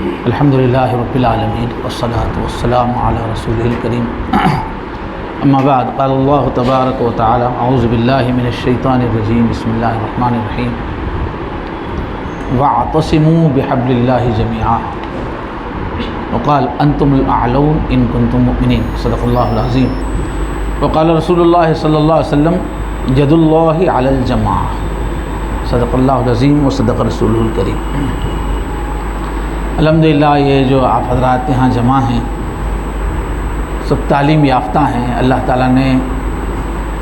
الحمدللہ رب العالمین والصلاة والسلام علی رسولہ الکریم اما بعد قال اللہ تبارک و تعالی اعوذ باللہ من الشیطان الرجیم بسم اللہ الرحمن الرحیم واعتصموا بحبل اللہ جميعا وقال انتم الاعلون ان کنتم مؤمنین صدق اللہ العظیم وقال رسول اللہ صلی اللہ علیہ وسلم ید اللہ علی الجماعہ صدق اللہ العظیم وصدق رسولہ الکریم۔ الحمدللہ یہ جو آپ حضرات یہاں جمع ہیں سب تعلیم یافتہ ہیں، اللہ تعالیٰ نے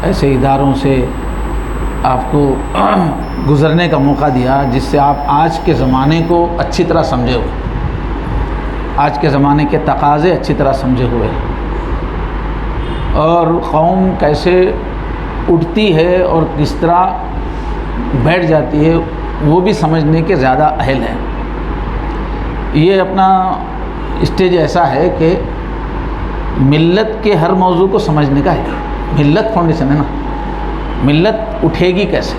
ایسے اداروں سے آپ کو گزرنے کا موقع دیا جس سے آپ آج کے زمانے کو اچھی طرح سمجھے ہوئے، آج کے زمانے کے تقاضے اچھی طرح سمجھے ہوئے، اور قوم کیسے اٹھتی ہے اور کس طرح بیٹھ جاتی ہے وہ بھی سمجھنے کے زیادہ اہل ہیں۔ یہ اپنا اسٹیج ایسا ہے کہ ملت کے ہر موضوع کو سمجھنے کا ہے، ملت فاؤنڈیشن ہے نا، ملت اٹھے گی کیسے،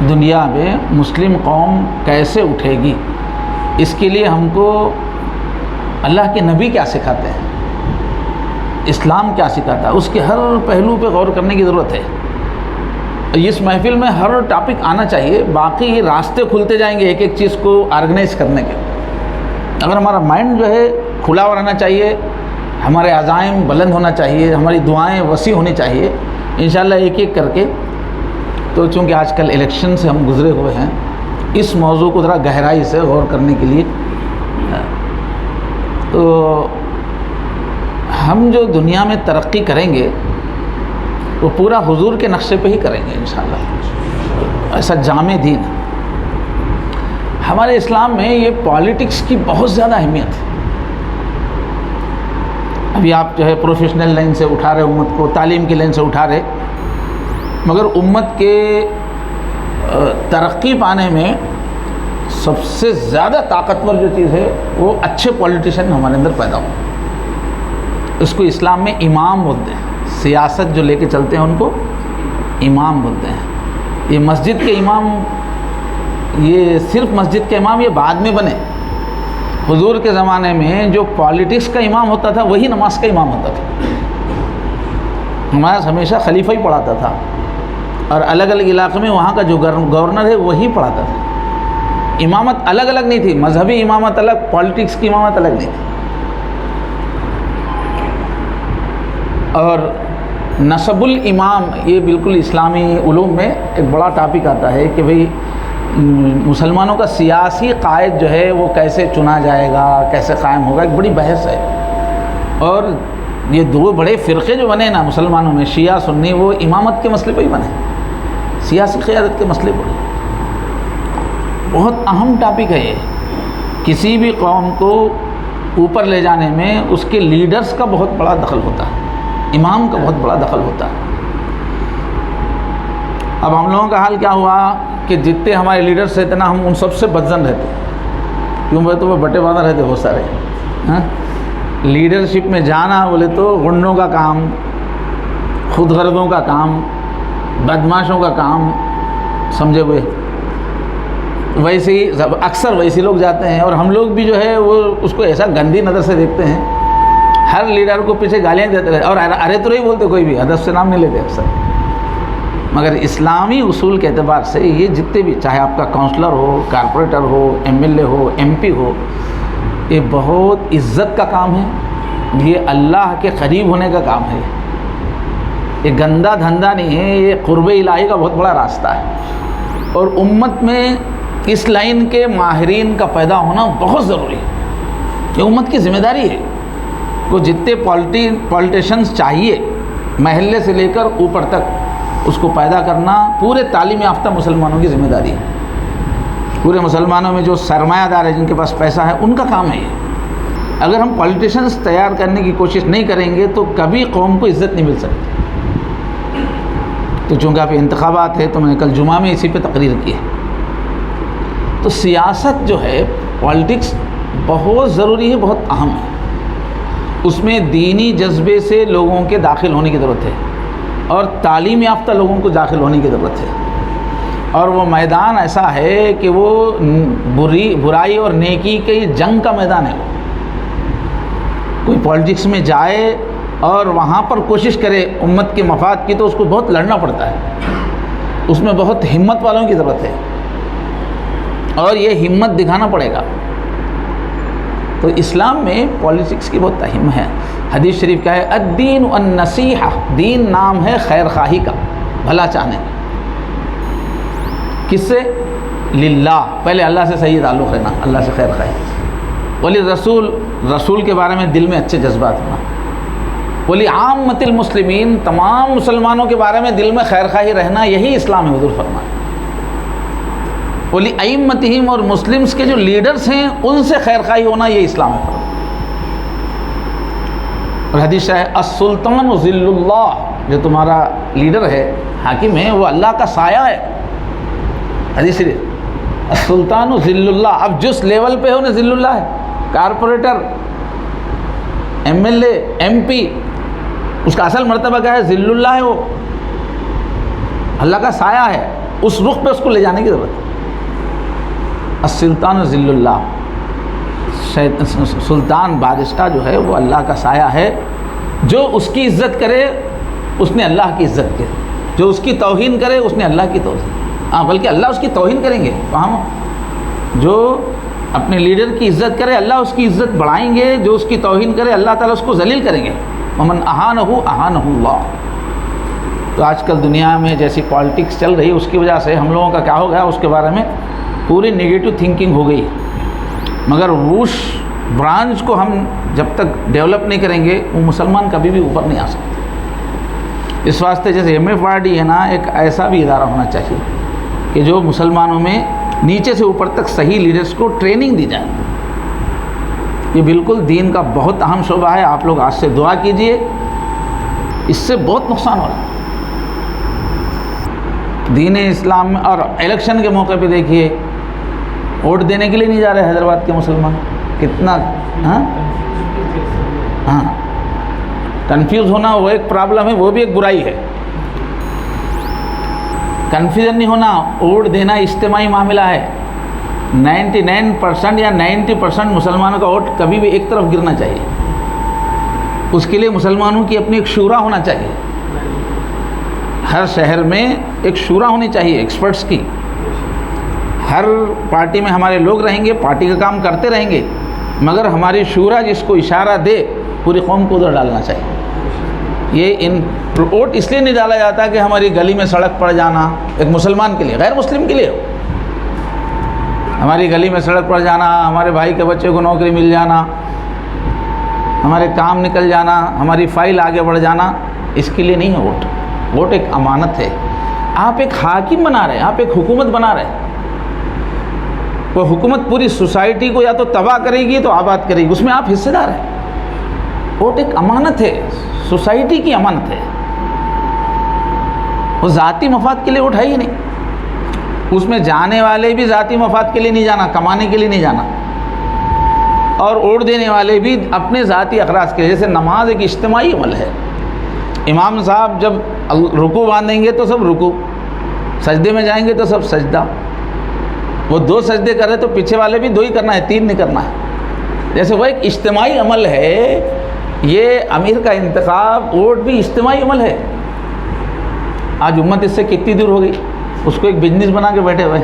دنیا میں مسلم قوم کیسے اٹھے گی، اس کے لیے ہم کو اللہ کے نبی کیا سکھاتے ہیں، اسلام کیا سکھاتا ہے، اس کے ہر پہلو پہ غور کرنے کی ضرورت ہے۔ اس محفل میں ہر ٹاپک آنا چاہیے، باقی راستے کھلتے جائیں گے ایک ایک چیز کو آرگنائز کرنے کے۔ اگر ہمارا مائنڈ جو ہے کھلا ہوا رہنا چاہیے، ہمارے عزائم بلند ہونا چاہیے، ہماری دعائیں وسیع ہونی چاہیے، انشاءاللہ ایک ایک کر کے۔ تو چونکہ آج کل الیکشن سے ہم گزرے ہوئے ہیں، اس موضوع کو ذرا گہرائی سے غور کرنے کے لیے تو ہم جو دنیا میں ترقی کریں گے وہ پورا حضور کے نقشے پہ ہی کریں گے انشاءاللہ، ایسا جامع دین۔ ہمارے اسلام میں یہ پالیٹکس کی بہت زیادہ اہمیت ہے۔ ابھی آپ جو ہے پروفیشنل لائن سے اٹھا رہے امت کو، تعلیم کی لائن سے اٹھا رہے، مگر امت کے ترقی پانے میں سب سے زیادہ طاقتور جو چیز ہے وہ اچھے پولیٹیشین ہمارے اندر پیدا ہو۔ اس کو اسلام میں امام بولتے ہیں، سیاست جو لے کے چلتے ہیں ان کو امام بولتے ہیں۔ یہ مسجد کے امام، یہ صرف مسجد کے امام یہ بعد میں بنے۔ حضور کے زمانے میں جو پالیٹکس کا امام ہوتا تھا وہی نماز کا امام ہوتا تھا۔ نماز ہمیشہ خلیفہ ہی پڑھاتا تھا، اور الگ الگ علاقے میں وہاں کا جو گورنر ہے وہی پڑھاتا تھا۔ امامت الگ الگ نہیں تھی، مذہبی امامت الگ، پالیٹکس کی امامت الگ نہیں تھی۔ اور نصب الامام یہ بالکل اسلامی علوم میں ایک بڑا ٹاپک آتا ہے کہ بھئی مسلمانوں کا سیاسی قائد جو ہے وہ کیسے چنا جائے گا، کیسے قائم ہوگا، ایک بڑی بحث ہے۔ اور یہ دو بڑے فرقے جو بنے نا مسلمانوں میں، شیعہ سنی، وہ امامت کے مسئلے پہ ہی بنے، سیاسی قیادت کے مسئلے پر۔ بہت اہم ٹاپک ہے یہ، کسی بھی قوم کو اوپر لے جانے میں اس کے لیڈرز کا بہت بڑا دخل ہوتا ہے، امام کا بہت بڑا دخل ہوتا ہے۔ اب ہم لوگوں کا حال کیا ہوا کہ جتنے ہمارے لیڈرز رہتے نا، ہم ان سب سے بدظن رہتے، کیوں بولے تو وہ بٹے بادہ رہتے بہت سارے۔ لیڈرشپ میں جانا بولے تو غنڈوں کا کام، خود غرضوں کا کام، بدماشوں کا کام سمجھے ہوئے، ویسے ہی اکثر ویسے لوگ جاتے ہیں۔ اور ہم لوگ بھی جو ہے وہ اس کو ایسا گندی نظر سے دیکھتے ہیں، ہر لیڈر کو پیچھے گالیاں دیتے رہتے، اور ارے تو نہیں بولتے، کوئی بھی ادب سے نام نہیں لیتے اکثر۔ مگر اسلامی اصول کے اعتبار سے یہ جتنے بھی، چاہے آپ کا کونسلر ہو، کارپوریٹر ہو، MLA ہو، MP ہو، یہ بہت عزت کا کام ہے، یہ اللہ کے قریب ہونے کا کام ہے، یہ گندا دھندا نہیں ہے، یہ قرب الہی کا بہت بڑا راستہ ہے۔ اور امت میں اس لائن کے ماہرین کا پیدا ہونا بہت ضروری ہے، یہ امت کی ذمہ داری ہے۔ کو جتنے پولیٹیشنز چاہیے محلے سے لے کر اوپر تک، اس کو پیدا کرنا پورے تعلیم یافتہ مسلمانوں کی ذمہ داری ہے۔ پورے مسلمانوں میں جو سرمایہ دار ہے، جن کے پاس پیسہ ہے، ان کا کام ہے یہ۔ اگر ہم پولیٹیشنز تیار کرنے کی کوشش نہیں کریں گے تو کبھی قوم کو عزت نہیں مل سکتی۔ تو چونکہ آپ انتخابات ہے تو میں نے کل جمعہ میں اسی پہ تقریر کی ہے۔ تو سیاست جو ہے، پولیٹکس بہت ضروری ہے، بہت اہم ہے۔ اس میں دینی جذبے سے لوگوں کے داخل ہونے کی ضرورت ہے، اور تعلیم یافتہ لوگوں کو داخل ہونے کی ضرورت ہے۔ اور وہ میدان ایسا ہے کہ وہ برائی اور نیکی کے جنگ کا میدان ہے. کوئی پالیٹکس میں جائے اور وہاں پر کوشش کرے امت کے مفاد کی تو اس کو بہت لڑنا پڑتا ہے، اس میں بہت ہمت والوں کی ضرورت ہے، اور یہ ہمت دکھانا پڑے گا. تو اسلام میں پالیٹکس کی بہت اہم ہے. حدیث شریف کیا ہے؟ الدین النصیحہ، دین نام ہے خیر خواہی کا، بھلا چاہنے. کس سے؟ للہ، پہلے اللہ سے صحیح تعلق رہنا، اللہ سے خیر خواہی. ولی رسول کے بارے میں دل میں اچھے جذبات ہونا. ولی عامت المسلمین، تمام مسلمانوں کے بارے میں دل میں خیر خواہی رہنا، یہی اسلام ہے. حضور فرمایا ولی ائمتہم، اور مسلمس کے جو لیڈرز ہیں ان سے خیر خواہی ہونا، یہ اسلام ہے. اور حدیث ہے السلطان ذل اللہ، جو تمہارا لیڈر ہے، حاکم ہے، وہ اللہ کا سایہ ہے. حدیث السلطان ذل اللہ. اب جس لیول پہ ہو نا ذل اللہ ہے، corporator, M L A, M P, اس کا اصل مرتبہ کیا ہے؟ ذل اللہ ہے. وہ اللہ کا سایہ ہے، اس رخ پہ اس کو لے جانے کی ضرورت ہے. السلطان ذل اللہ، سلطان بادشاہ جو ہے وہ اللہ کا سایہ ہے. جو اس کی عزت کرے اس نے اللہ کی عزت کی، جو اس کی توہین کرے اس نے اللہ کی توہین. بلکہ اللہ اس کی توہین کریں گے. جو اپنے لیڈر کی عزت کرے اللہ اس کی عزت بڑھائیں گے، جو اس کی توہین کرے اللہ تعالیٰ اس کو ذلیل کریں گے. ومن اہانہ اہانہ اللہ. تو آج کل دنیا میں جیسی پالیٹکس چل رہی، اس کی وجہ سے ہم لوگوں کا کیا ہو گیا، اس کے بارے میں پوری نگیٹو تھنکنگ ہو گئی. مگر روش برانچ کو ہم جب تک ڈیولپ نہیں کریں گے، وہ مسلمان کبھی بھی اوپر نہیں آ سکتے. اس واسطے جیسے ایم ایف آر ڈی ہے نا، ایک ایسا بھی ادارہ ہونا چاہیے کہ جو مسلمانوں میں نیچے سے اوپر تک صحیح لیڈرز کو ٹریننگ دی جائے. یہ بالکل دین کا بہت اہم شعبہ ہے. آپ لوگ آج سے دعا کیجئے، اس سے بہت نقصان ہو رہا ہے دین اسلام میں. اور الیکشن کے موقع پہ دیکھیے، ووٹ دینے کے لیے نہیں جا رہے حیدرآباد کے مسلمان. کتنا کنفیوز ہونا وہ ایک پرابلم ہے، وہ بھی ایک برائی ہے. کنفیوژن نہیں ہونا، ووٹ دینا اجتماعی معاملہ ہے. 99% یا 90% مسلمانوں کا ووٹ کبھی بھی ایک طرف گرنا چاہیے. اس کے لیے مسلمانوں کی اپنی ایک شورا ہونا چاہیے. ہر شہر میں ایک شورا ہونی چاہیے ایکسپرٹس کی. ہر پارٹی میں ہمارے لوگ رہیں گے، پارٹی کا کام کرتے رہیں گے، مگر ہماری شورا جس کو اشارہ دے پوری قوم کو ادھر ڈالنا چاہیے. یہ ووٹ اس لیے نہیں ڈالا جاتا کہ ہماری گلی میں سڑک پڑ جانا، ایک مسلمان کے لیے، غیر مسلم کے لیے ہو. ہماری گلی میں سڑک پڑ جانا، ہمارے بھائی کے بچے کو نوکری مل جانا، ہمارے کام نکل جانا، ہماری فائل آگے بڑھ جانا، اس کے لیے نہیں ہے ووٹ. ووٹ ایک امانت ہے. آپ ایک حاکم بنا رہے ہیں، آپ ایک حکومت بنا رہے ہیں. وہ حکومت پوری سوسائٹی کو یا تو تباہ کرے گی تو آباد کرے گی، اس میں آپ حصے دار ہیں. ووٹ ایک امانت ہے، سوسائٹی کی امانت ہے. وہ ذاتی مفاد کے لیے ووٹ ہے ہی نہیں. اس میں جانے والے بھی ذاتی مفاد کے لیے نہیں جانا، کمانے کے لیے نہیں جانا، اور ووٹ دینے والے بھی اپنے ذاتی اغراض کے لیے. جیسے نماز ایک اجتماعی عمل ہے. امام صاحب جب رکوع باندھیں گے تو سب رکوع، سجدے میں جائیں گے تو سب سجدہ. وہ 2 سجدے کر رہے تو پیچھے والے بھی 2 ہی کرنا ہے، 3 نہیں کرنا ہے. جیسے وہ ایک اجتماعی عمل ہے. یہ امیر کا انتخاب، ووٹ بھی اجتماعی عمل ہے. آج امت اس سے کتنی دور ہو گئی. اس کو ایک بزنس بنا کے بیٹھے ہوئے،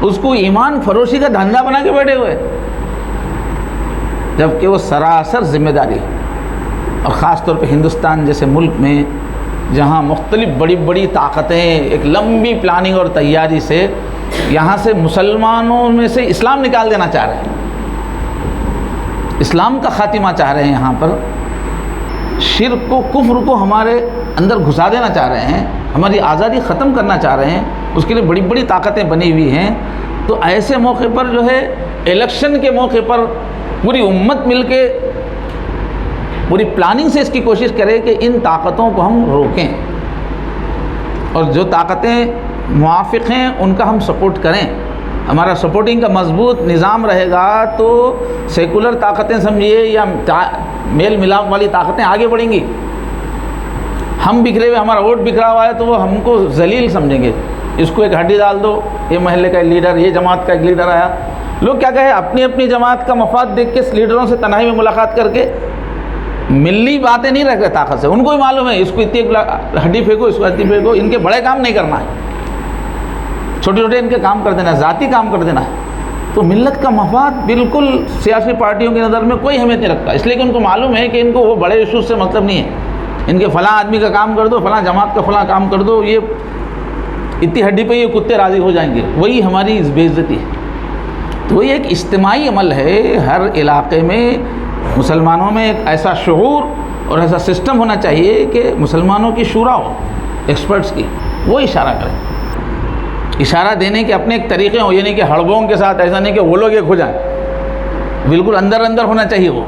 اس کو ایمان فروشی کا دھندا بنا کے بیٹھے ہوئے، جبکہ وہ سراسر ذمہ داری. اور خاص طور پہ ہندوستان جیسے ملک میں جہاں مختلف بڑی بڑی طاقتیں ایک لمبی پلاننگ اور تیاری سے یہاں سے مسلمانوں میں سے اسلام نکال دینا چاہ رہے ہیں، اسلام کا خاتمہ چاہ رہے ہیں. یہاں پر شرک کو، کفر کو ہمارے اندر گھسا دینا چاہ رہے ہیں، ہماری آزادی ختم کرنا چاہ رہے ہیں. اس کے لیے بڑی بڑی طاقتیں بنی ہوئی ہیں. تو ایسے موقع پر جو ہے الیکشن کے موقع پر پوری امت مل کے پوری پلاننگ سے اس کی کوشش کرے کہ ان طاقتوں کو ہم روکیں، اور جو طاقتیں موافق ہیں ان کا ہم سپورٹ کریں. ہمارا سپورٹنگ کا مضبوط نظام رہے گا تو سیکولر طاقتیں سمجھیے یا میل ملاپ والی طاقتیں آگے بڑھیں گی. ہم بکھرے ہوئے، ہمارا ووٹ بکھرا ہوا ہے تو وہ ہم کو ذلیل سمجھیں گے. اس کو ایک ہڈی ڈال دو، یہ محلے کا لیڈر، یہ جماعت کا ایک لیڈر آیا، لوگ کیا کہے اپنی اپنی جماعت کا مفاد دیکھ کے لیڈروں سے تنہائی میں ملاقات کر کے ملی باتیں نہیں رکھ رہے طاقت سے، ان کو ہی معلوم ہے اس کو اتنی ہڈی پھینکو، اس کو ہڈی پھینکو، ان کے بڑے کام نہیں کرنا ہے، چھوٹے چھوٹے ان کے کام کر دینا ہے، ذاتی کام کر دینا ہے۔ تو ملت کا مفاد بالکل سیاسی پارٹیوں کی نظر میں کوئی اہمیت نہیں رکھتا، اس لیے کہ ان کو معلوم ہے کہ ان کو وہ بڑے ایشوز سے مطلب نہیں ہے، ان کے فلاں آدمی کا کام کر دو، فلاں جماعت کا فلاں کام کر دو، یہ اتنی ہڈی پہ یہ کتے راضی ہو جائیں گے، وہی ہماری بے عزتی ہے۔ تو یہ ایک اجتماعی عمل ہے، ہر علاقے میں مسلمانوں میں ایک ایسا شعور اور ایسا سسٹم ہونا چاہیے کہ مسلمانوں کی شورا ہو، ایکسپرٹس کی، وہ اشارہ کریں، اشارہ دینے کے اپنے ایک طریقے ہوں، یہ نہیں کہ ہڑبوں کے ساتھ، ایسا نہیں کہ وہ لوگ ایک ہو جائیں، بالکل اندر اندر ہونا چاہیے، وہ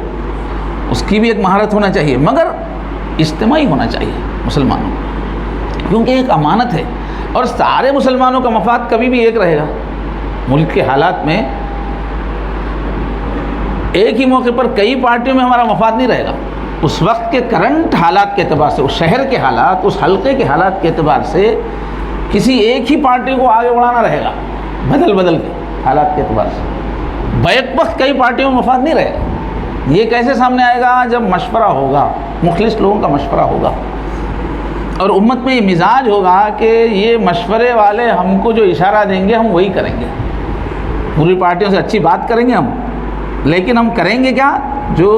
اس کی بھی ایک مہارت ہونا چاہیے، مگر اجتماعی ہونا چاہیے مسلمانوں کو، کیونکہ ایک امانت ہے، اور سارے مسلمانوں کا مفاد کبھی بھی ایک رہے گا۔ ملک کے حالات میں ایک ہی موقع پر کئی پارٹیوں میں ہمارا مفاد نہیں رہے گا، اس وقت کے کرنٹ حالات کے اعتبار سے، اس شہر کے حالات، اس حلقے کے حالات کے اعتبار سے کسی ایک ہی پارٹی کو آگے بڑھانا رہے گا، بدل بدل کے حالات کے اعتبار سے، بیک وقت کئی پارٹیوں میں مفاد نہیں رہے گا۔ یہ کیسے سامنے آئے گا؟ جب مشورہ ہوگا، مخلص لوگوں کا مشورہ ہوگا، اور امت میں یہ مزاج ہوگا کہ یہ مشورے والے ہم کو جو اشارہ دیں گے ہم وہی کریں گے، پوری پارٹیوں سے اچھی بات کریں گے ہم، لیکن ہم کریں گے کیا؟ جو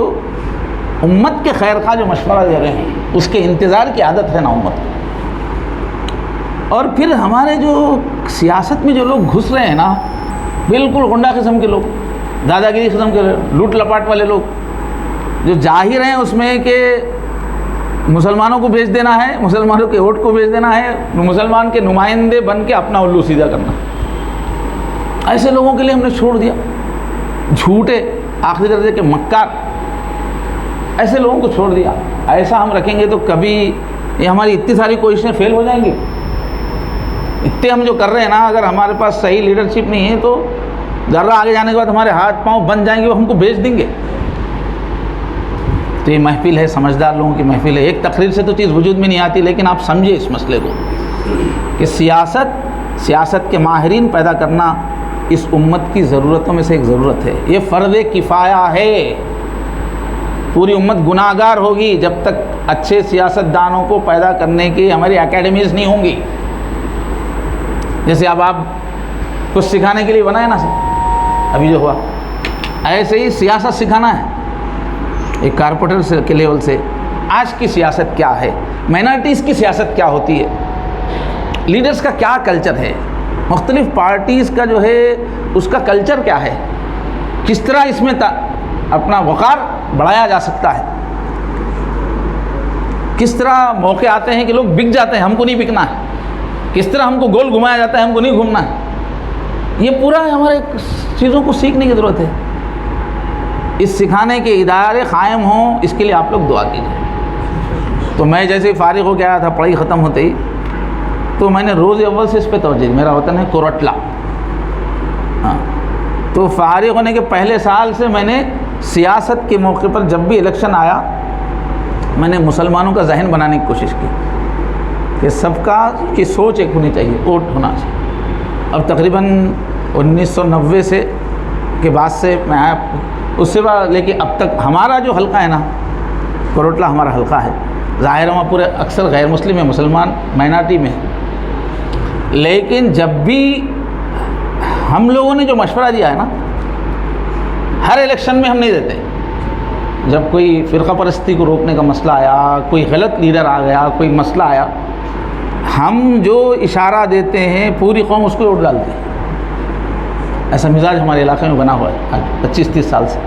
امت کے خیر خواہ جو مشورہ دے رہے ہیں اس کے انتظار کی عادت ہے نا امت کو۔ اور پھر ہمارے جو سیاست میں جو لوگ گھس رہے ہیں نا، بالکل غنڈہ قسم کے لوگ، دادا گیری قسم کے لوٹ لپاٹ والے لوگ، جو ظاہر ہیں اس میں کہ مسلمانوں کو بھیج دینا ہے، مسلمانوں کے ووٹ کو بھیج دینا ہے، مسلمان کے نمائندے بن کے اپنا الو سیدھا کرنا، ایسے لوگوں کے لیے ہم نے چھوڑ دیا، جھوٹے آخری درجے کے مکار، ایسے لوگوں کو چھوڑ دیا۔ ایسا ہم رکھیں گے تو کبھی یہ ہماری اتنی ساری کوششیں فیل ہو جائیں گی، اتنے ہم جو کر رہے ہیں نا، اگر ہمارے پاس صحیح لیڈرشپ نہیں ہے تو ذرہ آگے جانے کے بعد ہمارے ہاتھ پاؤں بن جائیں گے، وہ ہم کو بیچ دیں گے۔ تو یہ محفل ہے، سمجھدار لوگوں کی محفل ہے، ایک تقریر سے تو چیز وجود میں نہیں آتی، لیکن آپ سمجھے اس مسئلے کو کہ سیاست کے ماہرین پیدا کرنا اس امت کی ضرورتوں میں سے ایک ضرورت ہے، یہ فرض کفایہ ہے۔ پوری امت گناہ گار ہوگی جب تک اچھے سیاست دانوں کو پیدا کرنے کی ہماری اکیڈمیز نہیں ہوں گی۔ جیسے اب آپ کچھ سکھانے کے لیے بنائے نا سر، ابھی جو ہوا، ایسے ہی سیاست سکھانا ہے ایک کارپوریٹر کے لیول سے۔ آج کی سیاست کیا ہے، مائنارٹیز کی سیاست کیا ہوتی ہے، لیڈرز کا کیا کلچر ہے، مختلف پارٹیز کا جو ہے اس کا کلچر کیا ہے، کس طرح اس میں اپنا وقار بڑھایا جا سکتا ہے، کس طرح موقع آتے ہیں کہ لوگ بک جاتے ہیں، ہم کو نہیں بکنا ہے، کس طرح ہم کو گول گھمایا جاتا ہے، ہم کو نہیں گھومنا ہے۔ یہ پورا ہمارے چیزوں کو سیکھنے کی ضرورت ہے، اس سکھانے کے ادارے قائم ہوں، اس کے لیے آپ لوگ دعا کیجیے۔ تو میں جیسے فارغ ہو کے آیا تھا پڑھائی ختم ہوتے ہی، تو میں نے روز اول سے اس پہ توجہ دی، میرا وطن ہے کوٹلہ، ہاں، تو فارغ ہونے کے پہلے سال سے میں نے سیاست کے موقع پر جب بھی الیکشن آیا، میں نے مسلمانوں کا ذہن بنانے کی کوشش کی کہ سب کا کی سوچ ایک ہونی چاہیے، ووٹ ہونا چاہیے۔ اب تقریباً 1990 سے کے بعد سے میں آیا، اس سے بعد لیکن اب تک ہمارا جو حلقہ ہے نا، کوٹلہ ہمارا حلقہ ہے، ظاہر ہے وہاں پورے اکثر غیر مسلم ہیں، مسلمان مائنارٹی میں ہیں، لیکن جب بھی ہم لوگوں نے جو مشورہ دیا ہے نا، ہر الیکشن میں ہم نہیں دیتے، جب کوئی فرقہ پرستی کو روکنے کا مسئلہ آیا، کوئی غلط لیڈر آ گیا، کوئی مسئلہ آیا، ہم جو اشارہ دیتے ہیں پوری قوم اس کو ووٹ ڈالتی ہے۔ ایسا مزاج ہمارے علاقے میں بنا ہوا ہے آج 25-30 سال سے،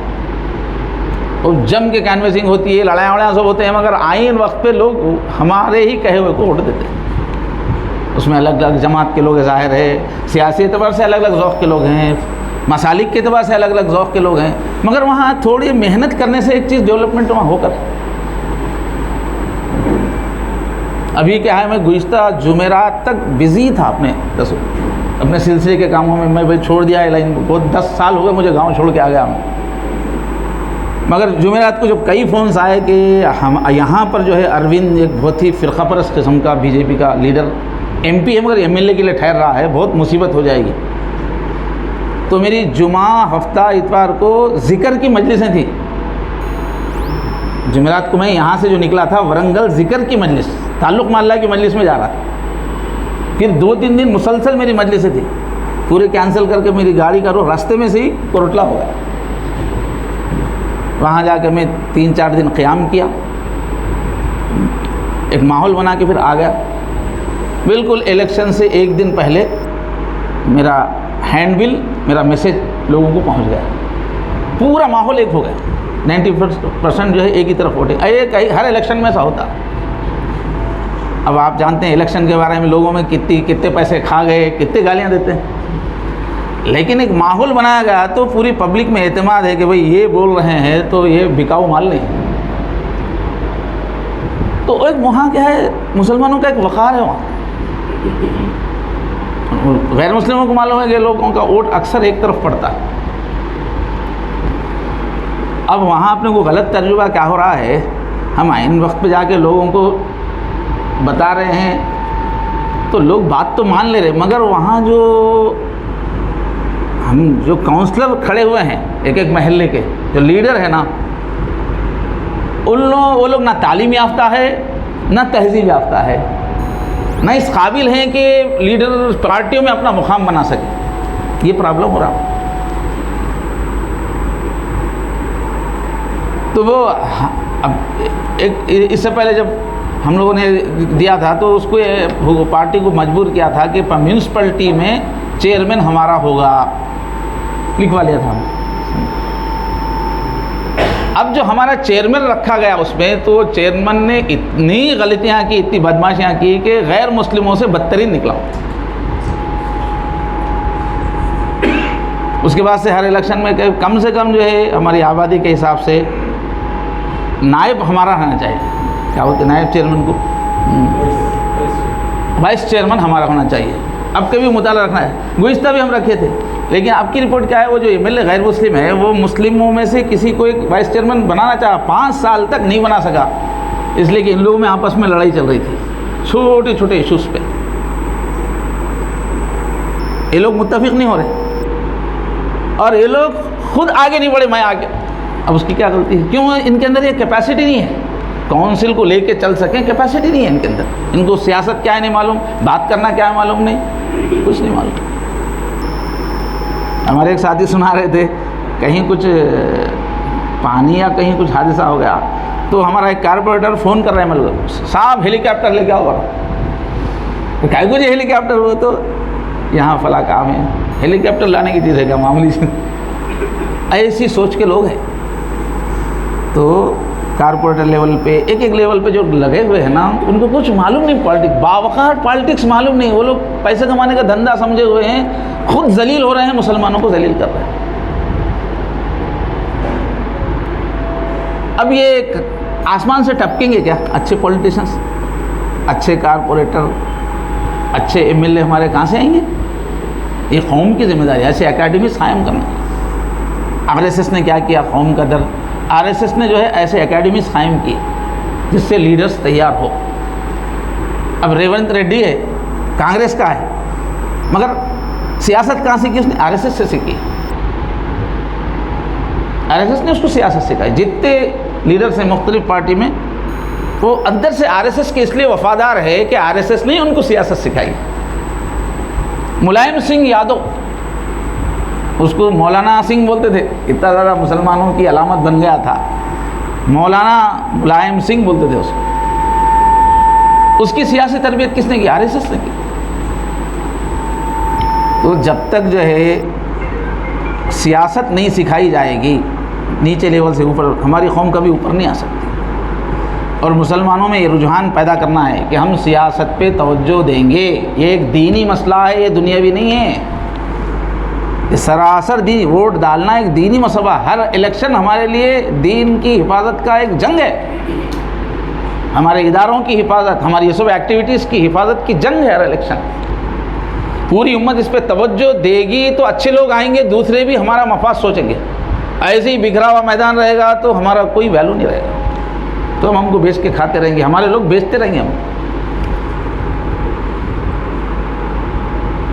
اور جم کے کینویسنگ ہوتی ہے، لڑائیاں وڑائیاں سب ہوتے ہیں، مگر آئین وقت پہ لوگ ہمارے ہی کہے ہوئے کو ووٹ دیتے ہیں۔ اس میں الگ الگ جماعت کے لوگ ظاہر ہے، سیاسی اعتبار سے الگ الگ ذوق کے لوگ ہیں، مسالک کے اعتبار سے الگ الگ ذوق کے لوگ ہیں، مگر وہاں تھوڑی محنت کرنے سے ایک چیز ڈیولپمنٹ وہاں ہو کر۔ ابھی کیا ہے، میں گزشتہ جمعرات تک بزی تھا اپنے سلسلے کے کاموں میں، میں چھوڑ دیا ہے لائن، بہت 10 سال ہو گئے مجھے گاؤں چھوڑ کے آ گیا ہوں، مگر جمعرات کو جب کئی فونز آئے کہ ہم یہاں پر جو ہے اروند ایک بہت ہی فرقہ پرست قسم کا بی جے پی کا لیڈر MP مگر MLA کے لیے ٹھہر رہا ہے، بہت مصیبت ہو جائے گی. تو میری جمعہ، ہفتہ، اتوار کو ذکر کی مجلسیں تھیں. جمعرات کو میں یہاں سے جو نکلا تھا ورنگل، ذکر کی مجلس، تعلق محلہ کی مجلس میں جا رہا تھا. پھر 2-3 دن مسلسل میری مجلسیں تھیں، پورے کینسل کر کے میری گاڑی کا رخ راستے میں سے ہی کوٹلہ ہو گیا. وہاں جا کے میں 3-4 دن قیام کیا، ایک ماحول بنا کے پھر آ گیا. بالکل الیکشن سے 1 دن پہلے میرا ہینڈ بل، میرا میسیج لوگوں کو پہنچ گیا. پورا ماحول ایک ہو گیا، 90% جو ہے ایک ہی طرف ووٹنگ. ہر الیکشن میں ایسا ہوتا. اب آپ جانتے ہیں الیکشن کے بارے میں لوگوں میں کتنے پیسے کھا گئے، کتنے گالیاں دیتے ہیں. لیکن ایک ماحول بنایا گیا تو پوری پبلک میں اعتماد ہے کہ بھئی یہ بول رہے ہیں تو یہ بکاؤ مال نہیں. تو ایک وہاں کیا ہے، مسلمانوں کا ایک وقار ہے. وہاں غیر مسلموں کو معلوم ہے کہ لوگوں کا ووٹ اکثر ایک طرف پڑتا ہے. اب وہاں اپنے کو غلط تجربہ کیا ہو رہا ہے، ہم عین وقت پہ جا کے لوگوں کو بتا رہے ہیں تو لوگ بات تو مان لے رہے، مگر وہاں جو کاؤنسلر کھڑے ہوئے ہیں ایک محلے کے، جو لیڈر ہے نا، وہ لوگ نہ تعلیم یافتہ ہے، نہ تہذیب یافتہ ہے، نہ اس قابل ہیں کہ لیڈر پارٹیوں میں اپنا مقام بنا سکے. یہ پرابلم ہو رہا. تو وہ اب اس سے پہلے جب ہم لوگوں نے دیا تھا تو اس کو پارٹی کو مجبور کیا تھا کہ میونسپلٹی میں چیئرمین ہمارا ہوگا، لکھوا لیا تھا. اب جو ہمارا چیئرمین رکھا گیا اس میں، تو چیئرمین نے اتنی غلطیاں کی، اتنی بدماشیاں کی کہ غیر مسلموں سے بدترین نکلا. اس کے بعد سے ہر الیکشن میں کم سے کم جو ہے ہماری آبادی کے حساب سے نائب ہمارا رہنا چاہیے. کیا بولتے نائب چیئرمین کو، وائس چیئرمین ہمارا ہونا چاہیے. اب کبھی مطالعہ رکھنا ہے. گزشتہ بھی ہم رکھے تھے، لیکن اب کی رپورٹ کیا ہے، وہ جو MLA غیر مسلم ہے وہ مسلموں میں سے کسی کو ایک وائس چیئرمین بنانا چاہا، 5 سال تک نہیں بنا سکا، اس لیے کہ ان لوگوں میں آپس میں لڑائی چل رہی تھی چھوٹے چھوٹے ایشوز پہ. یہ لوگ متفق نہیں ہو رہے اور یہ لوگ خود آگے نہیں بڑھے، میں آگے. اب اس کی کیا غلطی ہے؟ کیوں؟ ان کے اندر یہ کیپیسٹی نہیں ہے، کونسل کو لے کے چل سکیں، کیپیسٹی نہیں ہے ان کے اندر. ان کو سیاست کیا ہے نہیں معلوم، بات کرنا کیا ہے معلوم نہیں، کچھ نہیں معلوم. ہمارے ایک ساتھی سنا رہے تھے، کہیں کچھ پانی یا کہیں کچھ حادثہ ہو گیا تو ہمارا ایک کارپوریٹر فون کر رہا ہے، مطلب صاحب ہیلی کاپٹر لے کے آؤ. تو کہیں کچھ ہیلی کاپٹر ہوا تو یہاں فلاں کام ہے، ہیلی کاپٹر لانے کی چیز ہے کیا معمولی سے؟ ایسی سوچ کے لوگ ہیں. تو کارپوریٹر لیول پہ ایک لیول پہ جو لگے ہوئے ہیں نا، ان کو کچھ معلوم نہیں، باوقار پالیٹکس معلوم نہیں. وہ لوگ پیسے کمانے کا دھندا سمجھے ہوئے ہیں، خود ذلیل ہو رہے ہیں، مسلمانوں کو ذلیل کر رہے ہیں. اب یہ ایک آسمان سے ٹپکیں گے کیا اچھے پولیٹیشنس، اچھے کارپوریٹر، اچھے MLA ہمارے کہاں سے آئیں گے؟ یہ قوم کی ذمہ داری ہے ایسے اکیڈمیز قائم کرنا. RSS نے کیا کیا؟ قوم کا درد. RSS نے جو ہے ایسے اکیڈمیز قائم کی جس سے لیڈرز تیار ہو. اب ریونت ریڈی ہے، کانگریس کا ہے، مگر سیاست کہاں سیکھی؟ اس نے RSS سے سیکھی. RSS نے اس کو سیاست سکھائی. جتنے لیڈرز ہیں مختلف پارٹی میں، وہ اندر سے RSS کے اس لیے وفادار ہے کہ RSS نے ان کو سیاست سکھائی. ملائم سنگھ یادو، اس کو مولانا سنگھ بولتے تھے، اتنا زیادہ مسلمانوں کی علامت بن گیا تھا. مولانا ملائم سنگھ بولتے تھے اس کو. اس کی سیاسی تربیت کس نے کی؟ RSS نے کی. تو جب تک جو ہے سیاست نہیں سکھائی جائے گی نیچے لیول سے اوپر، ہماری قوم کبھی اوپر نہیں آ سکتی. اور مسلمانوں میں یہ رجحان پیدا کرنا ہے کہ ہم سیاست پہ توجہ دیں گے. یہ ایک دینی مسئلہ ہے، یہ دنیاوی نہیں ہے. یہ سراسر دین، ووٹ ڈالنا ایک دینی مسئلہ. ہر الیکشن ہمارے لیے دین کی حفاظت کا ایک جنگ ہے، ہمارے اداروں کی حفاظت، ہماری یہ سب ایکٹیویٹیز کی حفاظت کی جنگ ہے ہر الیکشن. پوری امت اس پہ توجہ دے گی تو اچھے لوگ آئیں گے، دوسرے بھی ہمارا مفاد سوچیں گے. ایسے ہی بکھرا ہوا میدان رہے گا تو ہمارا کوئی ویلو نہیں رہے گا. تو ہم کو بیچ کے کھاتے رہیں گے، ہمارے لوگ بیچتے رہیں گے. ہم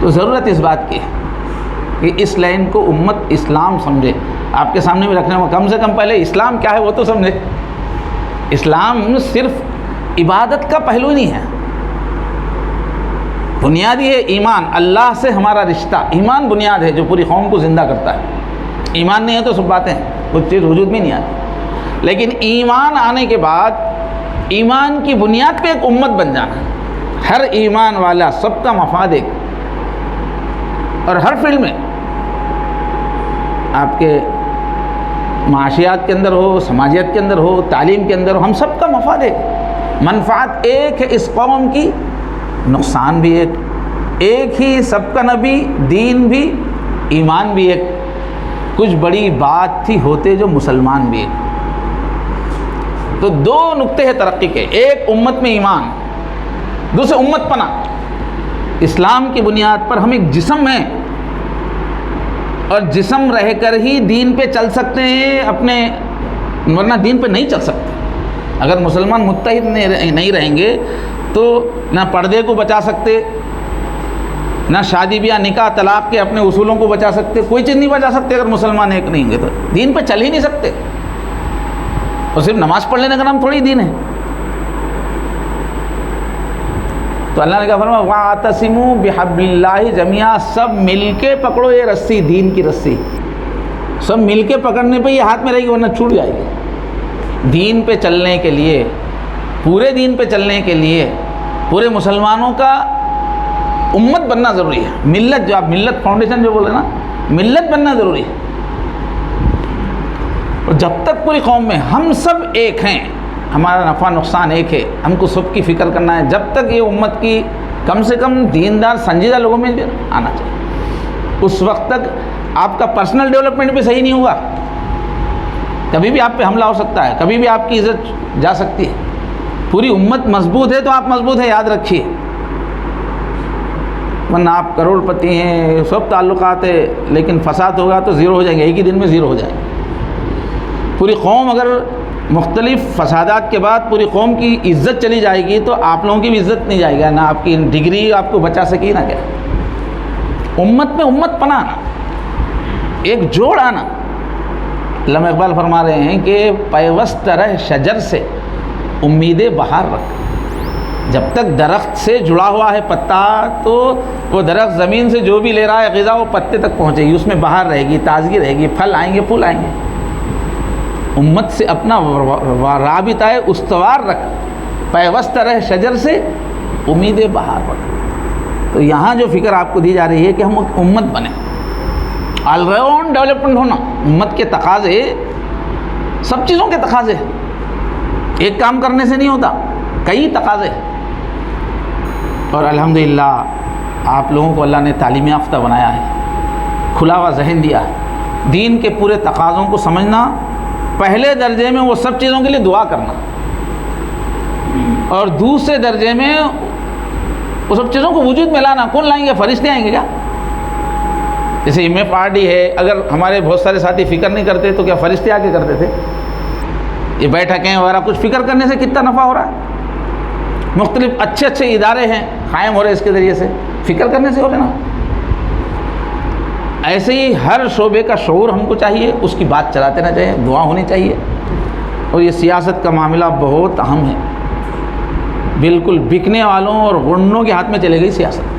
تو ضرورت اس بات کی ہے کہ اس لائن کو امت اسلام سمجھے. آپ کے سامنے بھی رکھنے میں کم سے کم پہلے اسلام کیا ہے وہ تو سمجھے. اسلام صرف عبادت کا پہلو نہیں ہے، بنیادی ہے ایمان، اللہ سے ہمارا رشتہ. ایمان بنیاد ہے جو پوری قوم کو زندہ کرتا ہے. ایمان نہیں ہے تو سب باتیں کچھ چیز وجود میں نہیں آتی. لیکن ایمان آنے کے بعد ایمان کی بنیاد پہ ایک امت بن جانا. ہر ایمان والا سب کا مفاد ایک، اور ہر فیلڈ میں آپ کے معاشیات کے اندر ہو، سماجیت کے اندر ہو، تعلیم کے اندر ہو، ہم سب کا مفاد ایک، منفعت ایک ہے اس قوم کی، نقصان بھی ایک ہی. سب کا نبی، دین بھی، ایمان بھی ایک. کچھ بڑی بات تھی ہوتے جو مسلمان بھی ایک. تو دو نقطے ہیں ترقی کے، ایک امت میں ایمان، دوسرے امت پناہ. اسلام کی بنیاد پر ہم ایک جسم ہیں، اور جسم رہ کر ہی دین پہ چل سکتے ہیں اپنے، ورنہ دین پہ نہیں چل سکتے. اگر مسلمان متحد نہیں رہیں گے تو نہ پردے کو بچا سکتے، نہ شادی بیاہ نکاح طلاق کے اپنے اصولوں کو بچا سکتے، کوئی چیز نہیں بچا سکتے. اگر مسلمان ایک نہیں ہوں گے تو دین پہ چل ہی نہیں سکتے. اور صرف نماز پڑھ لینے کا نام تھوڑی دین ہے. تو اللہ نے کہا فرمایا وَاعْتَصِمُوا بِحَبْلِ اللَّهِ جَمِيعًا، سب مل کے پکڑو یہ رسی، دین کی رسی. سب مل کے پکڑنے پہ یہ ہاتھ میں رہے گی ورنہ چھوٹ جائے گی. دین پہ چلنے کے لیے، پورے دین پہ چلنے کے لیے پورے مسلمانوں کا امت بننا ضروری ہے. ملت، جو آپ ملت فاؤنڈیشن جو بولے نا، ملت بننا ضروری ہے. اور جب تک پوری قوم میں ہم سب ایک ہیں، ہمارا نفع نقصان ایک ہے، ہم کو سب کی فکر کرنا ہے. جب تک یہ امت کی کم سے کم دیندار سنجیدہ لوگوں میں بھی آنا چاہیے، اس وقت تک آپ کا پرسنل ڈیولپمنٹ بھی صحیح نہیں ہوگا. کبھی بھی آپ پہ حملہ ہو سکتا ہے، کبھی بھی آپ کی عزت جا سکتی ہے. پوری امت مضبوط ہے تو آپ مضبوط ہیں، یاد رکھیے. ورنہ آپ کروڑ پتی ہیں، سب تعلقات ہے، لیکن فساد ہوگا تو زیرو ہو جائیں گے، ایک ہی دن میں زیرو ہو جائیں گے. پوری قوم اگر مختلف فسادات کے بعد پوری قوم کی عزت چلی جائے گی تو آپ لوگوں کی بھی عزت نہیں جائے گا، نہ آپ کی ڈگری آپ کو بچا سکی نہ کیا. امت میں امت پناہ آنا، ایک جوڑ آنا. علامہ اقبال فرما رہے ہیں کہ پیوست رہ شجر سے امید بہار رکھ. جب تک درخت سے جڑا ہوا ہے پتا تو وہ درخت زمین سے جو بھی لے رہا ہے غذا وہ پتے تک پہنچے گی، اس میں بہار رہے گی، تازگی رہے گی، پھل آئیں گے، پھول آئیں گے. امت سے اپنا رابطہ ہے استوار رکھ، پیوست رہ شجر سے امید بہار رکھ. تو یہاں جو فکر آپ کو دی جا رہی ہے کہ ہم امت بنیں، آل راؤنڈ ڈیولپمنٹ ہونا. امت کے تقاضے سب چیزوں کے تقاضے، ایک کام کرنے سے نہیں ہوتا، کئی تقاضے. اور الحمدللہ آپ لوگوں کو اللہ نے تعلیم یافتہ بنایا ہے، کھلا ہوا ذہن دیا ہے. دین کے پورے تقاضوں کو سمجھنا، پہلے درجے میں وہ سب چیزوں کے لیے دعا کرنا، اور دوسرے درجے میں وہ سب چیزوں کو وجود میں لانا. کون لائیں گے؟ فرشتے آئیں گے کیا؟ جیسے ایم اے پارٹی ہے، اگر ہمارے بہت سارے ساتھی فکر نہیں کرتے تو کیا فرشتے آ کے کرتے تھے؟ یہ بیٹھکیں وغیرہ کچھ فکر کرنے سے کتنا نفع ہو رہا ہے. مختلف اچھے ادارے ہیں قائم ہو رہے اس کے ذریعے سے، فکر کرنے سے ہو رہے نا. ایسے ہی ہر شعبے کا شعور ہم کو چاہیے، اس کی بات چلاتے رہنا چاہیے، دعا ہونی چاہیے. اور یہ سیاست کا معاملہ بہت اہم ہے. بالکل بکنے والوں اور غنوں کے ہاتھ میں چلے گئی سیاست،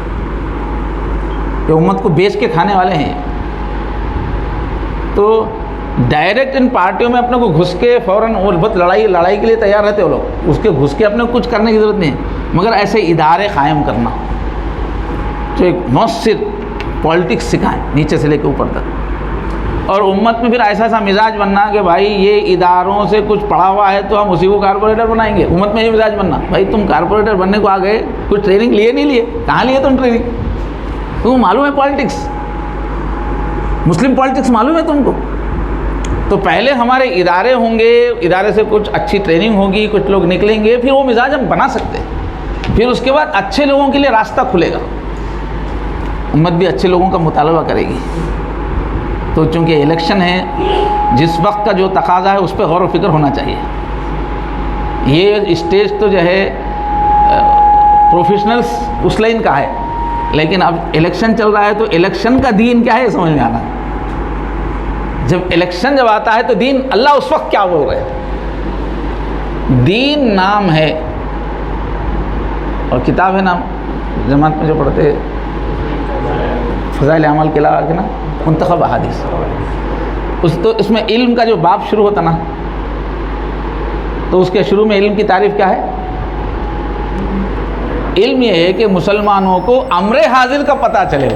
کہ امت کو بیچ کے کھانے والے ہیں. تو ڈائریکٹ ان پارٹیوں میں اپنے کو گھس کے فوراً اور بہت لڑائی کے لیے تیار رہتے وہ لوگ، اس کے گھس کے اپنے کو کچھ کرنے کی ضرورت نہیں ہے. مگر ایسے ادارے قائم کرنا جو ایک مؤثر پالیٹکس سکھائیں نیچے سے لے کے اوپر تک. اور امت میں پھر ایسا مزاج بننا کہ بھائی یہ اداروں سے کچھ پڑا ہوا ہے تو ہم اسی کو کارپوریٹر بنائیں گے. امت میں یہ مزاج بننا، بھائی تم کارپوریٹر بننے کو آ گئے، کچھ ٹریننگ لیے نہیں لیے؟ کہاں لیے تم ٹریننگ؟ تم کو معلوم ہے پالیٹکس، مسلم پالیٹکس معلوم ہے تم کو؟ تو پہلے ہمارے ادارے ہوں گے، ادارے سے کچھ اچھی ٹریننگ ہوگی، کچھ لوگ نکلیں گے، پھر وہ مزاج ہم بنا سکتے ہیں. پھر اس کے بعد اچھے لوگوں کے لیے راستہ کھلے گا. امت بھی اچھے لوگوں کا مطالبہ کرے گی. تو چونکہ الیکشن ہے، جس وقت کا جو تقاضا ہے اس پہ غور و فکر ہونا چاہیے. یہ اسٹیج تو جو ہے پروفیشنلز اس لائن کا ہے، لیکن اب الیکشن چل رہا ہے تو الیکشن کا دین کیا ہے یہ سمجھ میں آنا. جب الیکشن جب آتا ہے تو دین اللہ اس وقت کیا بول رہے ہیں. دین نام ہے اور کتاب ہے نام جماعت میں جو پڑھتے فضائل عمل کے علاوہ کے نا منتخب احادیث. اس میں علم کا جو باب شروع ہوتا نا تو اس کے شروع میں علم کی تعریف کیا ہے. علم یہ ہے کہ مسلمانوں کو امر حاضر کا پتہ چلے.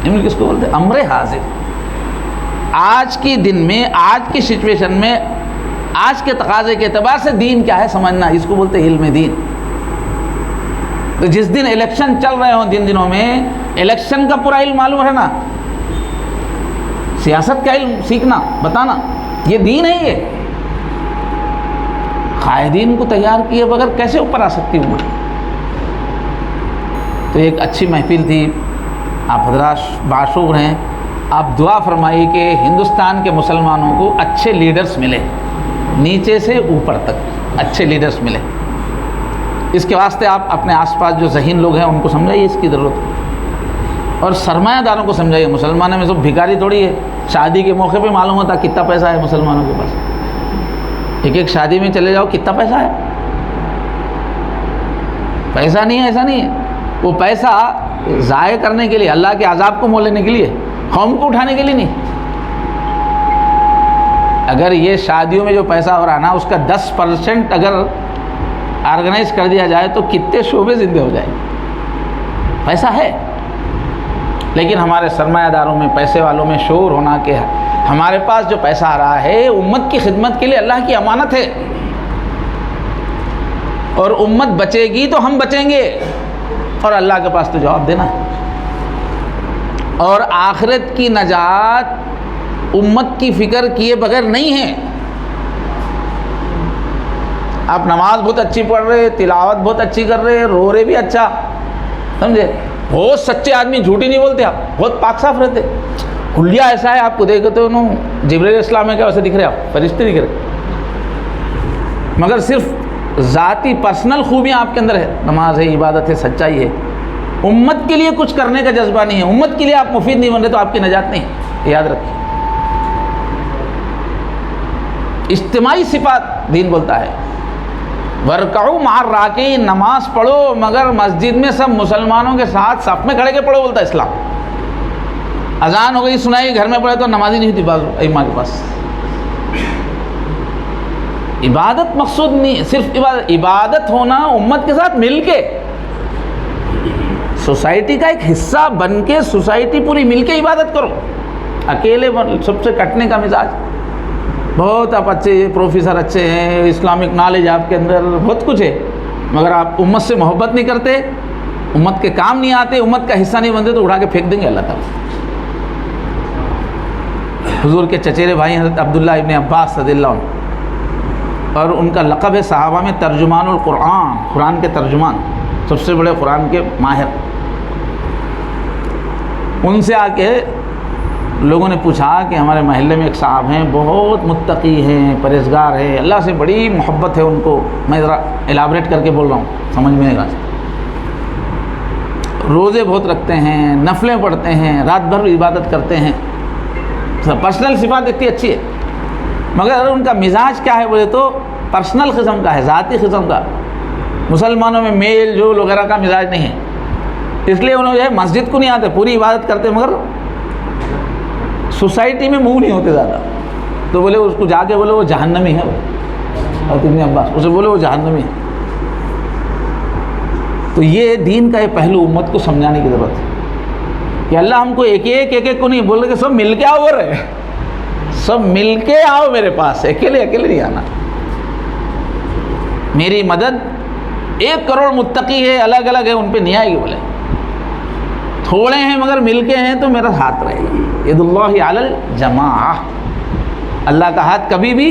علم کس کو بولتے ہیں؟ امر حاضر. آج کی دن میں آج کی سچویشن میں آج کے تقاضے کے اعتبار سے دین کیا ہے سمجھنا، اس کو بولتے ہیں علم دین. تو جس دن الیکشن چل رہے ہوں جن دنوں میں الیکشن کا پورا علم معلوم رہنا، سیاست کا علم سیکھنا بتانا، یہ دین ہے. یہ قائدین کو تیار کیے بغیر کیسے اوپر آ سکتی ہوں. تو ایک اچھی محفل تھی. آپ حضرات باشعور ہیں، آپ دعا فرمائیے کہ ہندوستان کے مسلمانوں کو اچھے لیڈرز ملے، نیچے سے اوپر تک اچھے لیڈرز ملے. اس کے واسطے آپ اپنے آس پاس جو ذہین لوگ ہیں ان کو سمجھائیے اس کی ضرورت ہے، اور سرمایہ داروں کو سمجھائیے. مسلمانوں میں سب بھکاری تھوڑی ہے. شادی کے موقع پہ معلوم ہوتا کتنا پیسہ ہے مسلمانوں کے پاس. ایک شادی میں چلے جاؤ کتنا پیسہ ہے. پیسہ نہیں ہے ایسا نہیں ہے. وہ پیسہ ضائع کرنے کے لیے، اللہ کے عذاب کو مول لینے کے لیے، قوم کو اٹھانے کے لیے نہیں. اگر یہ شادیوں میں جو پیسہ ہو رہا نا اس کا 10% اگر آرگنائز کر دیا جائے تو کتنے شعبے زندے ہو جائیں. پیسہ ہے، لیکن ہمارے سرمایہ داروں میں، پیسے والوں میں شعور ہونا کہ ہمارے پاس جو پیسہ آ رہا ہے امت کی خدمت کے لیے اللہ کی امانت ہے، اور امت بچے گی تو ہم بچیں گے، اور اللہ کے پاس تو جواب دینا ہے. اور آخرت کی نجات امت کی فکر کیے بغیر نہیں ہے. آپ نماز بہت اچھی پڑھ رہے، تلاوت بہت اچھی کر رہے، رو رہے بھی اچھا، سمجھے، بہت سچے آدمی، جھوٹی نہیں بولتے، آپ بہت پاک صاف رہتے. حلیہ ایسا ہے آپ کو دیکھتے ہو جبرائیل السلام میں کیا ویسے دکھ رہے، آپ فرشتے دکھ رہے، مگر صرف ذاتی پرسنل خوبیاں آپ کے اندر ہے. نماز ہے، عبادت ہے، سچائی ہے. امت کے لیے کچھ کرنے کا جذبہ نہیں ہے، امت کے لیے آپ مفید نہیں بن رہے تو آپ کی نجات نہیں ہے. یاد رکھیے، اجتماعی صفات دین بولتا ہے. ورکعوا مع الراکعین، نماز پڑھو مگر مسجد میں سب مسلمانوں کے ساتھ صف میں کھڑے کے پڑھو بولتا ہے اسلام. اذان ہو گئی سنائی، گھر میں پڑھے تو نماز ہی نہیں ہوتی بعض ائمہ کے پاس. عبادت مقصود نہیں ہے، صرف عبادت ہونا امت کے ساتھ مل کے، سوسائٹی کا ایک حصہ بن کے، سوسائٹی پوری مل کے عبادت کرو. اکیلے سب سے کٹنے کا مزاج، بہت آپ اچھے پروفیسر اچھے ہیں، اسلامک نالج آپ کے اندر بہت کچھ ہے، مگر آپ امت سے محبت نہیں کرتے، امت کے کام نہیں آتے، امت کا حصہ نہیں بنتے تو اٹھا کے پھینک دیں گے اللہ تعالیٰ. حضور کے چچیرے بھائی حضرت عبداللہ ابن عباس رضی اللہ عنہ، اور ان کا لقب ہے صحابہ میں ترجمان القرآن، قرآن کے ترجمان، سب سے بڑے قرآن کے ماہر. ان سے آ کے لوگوں نے پوچھا کہ ہمارے محلے میں ایک صاحب ہیں، بہت متقی ہیں، پرہیزگار ہیں، اللہ سے بڑی محبت ہے ان کو. میں ذرا الابریٹ کر کے بول رہا ہوں، سمجھ میں آئے گا. روزے بہت رکھتے ہیں، نفلیں پڑھتے ہیں، رات بھر عبادت کرتے ہیں، پرسنل صفات اتنی اچھی ہے، مگر ان کا مزاج کیا ہے بولے تو پرسنل قسم کا ہے، ذاتی قسم کا. مسلمانوں میں میل جول وغیرہ کا مزاج نہیں ہے، اس لیے انہوں جو ہے مسجد کو نہیں آتے، پوری عبادت کرتے مگر سوسائٹی میں منہ نہیں ہوتے زیادہ. تو بولے اس کو جا کے بولے وہ جہنمی ہے، اور ابن عباس اسے بولے وہ جہنمی ہے. تو یہ دین کا یہ پہلو امت کو سمجھانے کی ضرورت ہے کہ اللہ ہم کو ایک ایک کو نہیں بول رہے کہ سب مل کے آؤ، ہو رہے سب مل کے آؤ میرے پاس، اکیلے نہیں آنا. میری مدد 1 کروڑ متقی ہے، الگ الگ ہے، ان پہ نہیں آئے گی. بولے تھوڑے ہیں مگر مل کے ہیں تو میرا ہاتھ رہے گا. ید اللہ علی الجماعہ، اللہ کا ہاتھ کبھی بھی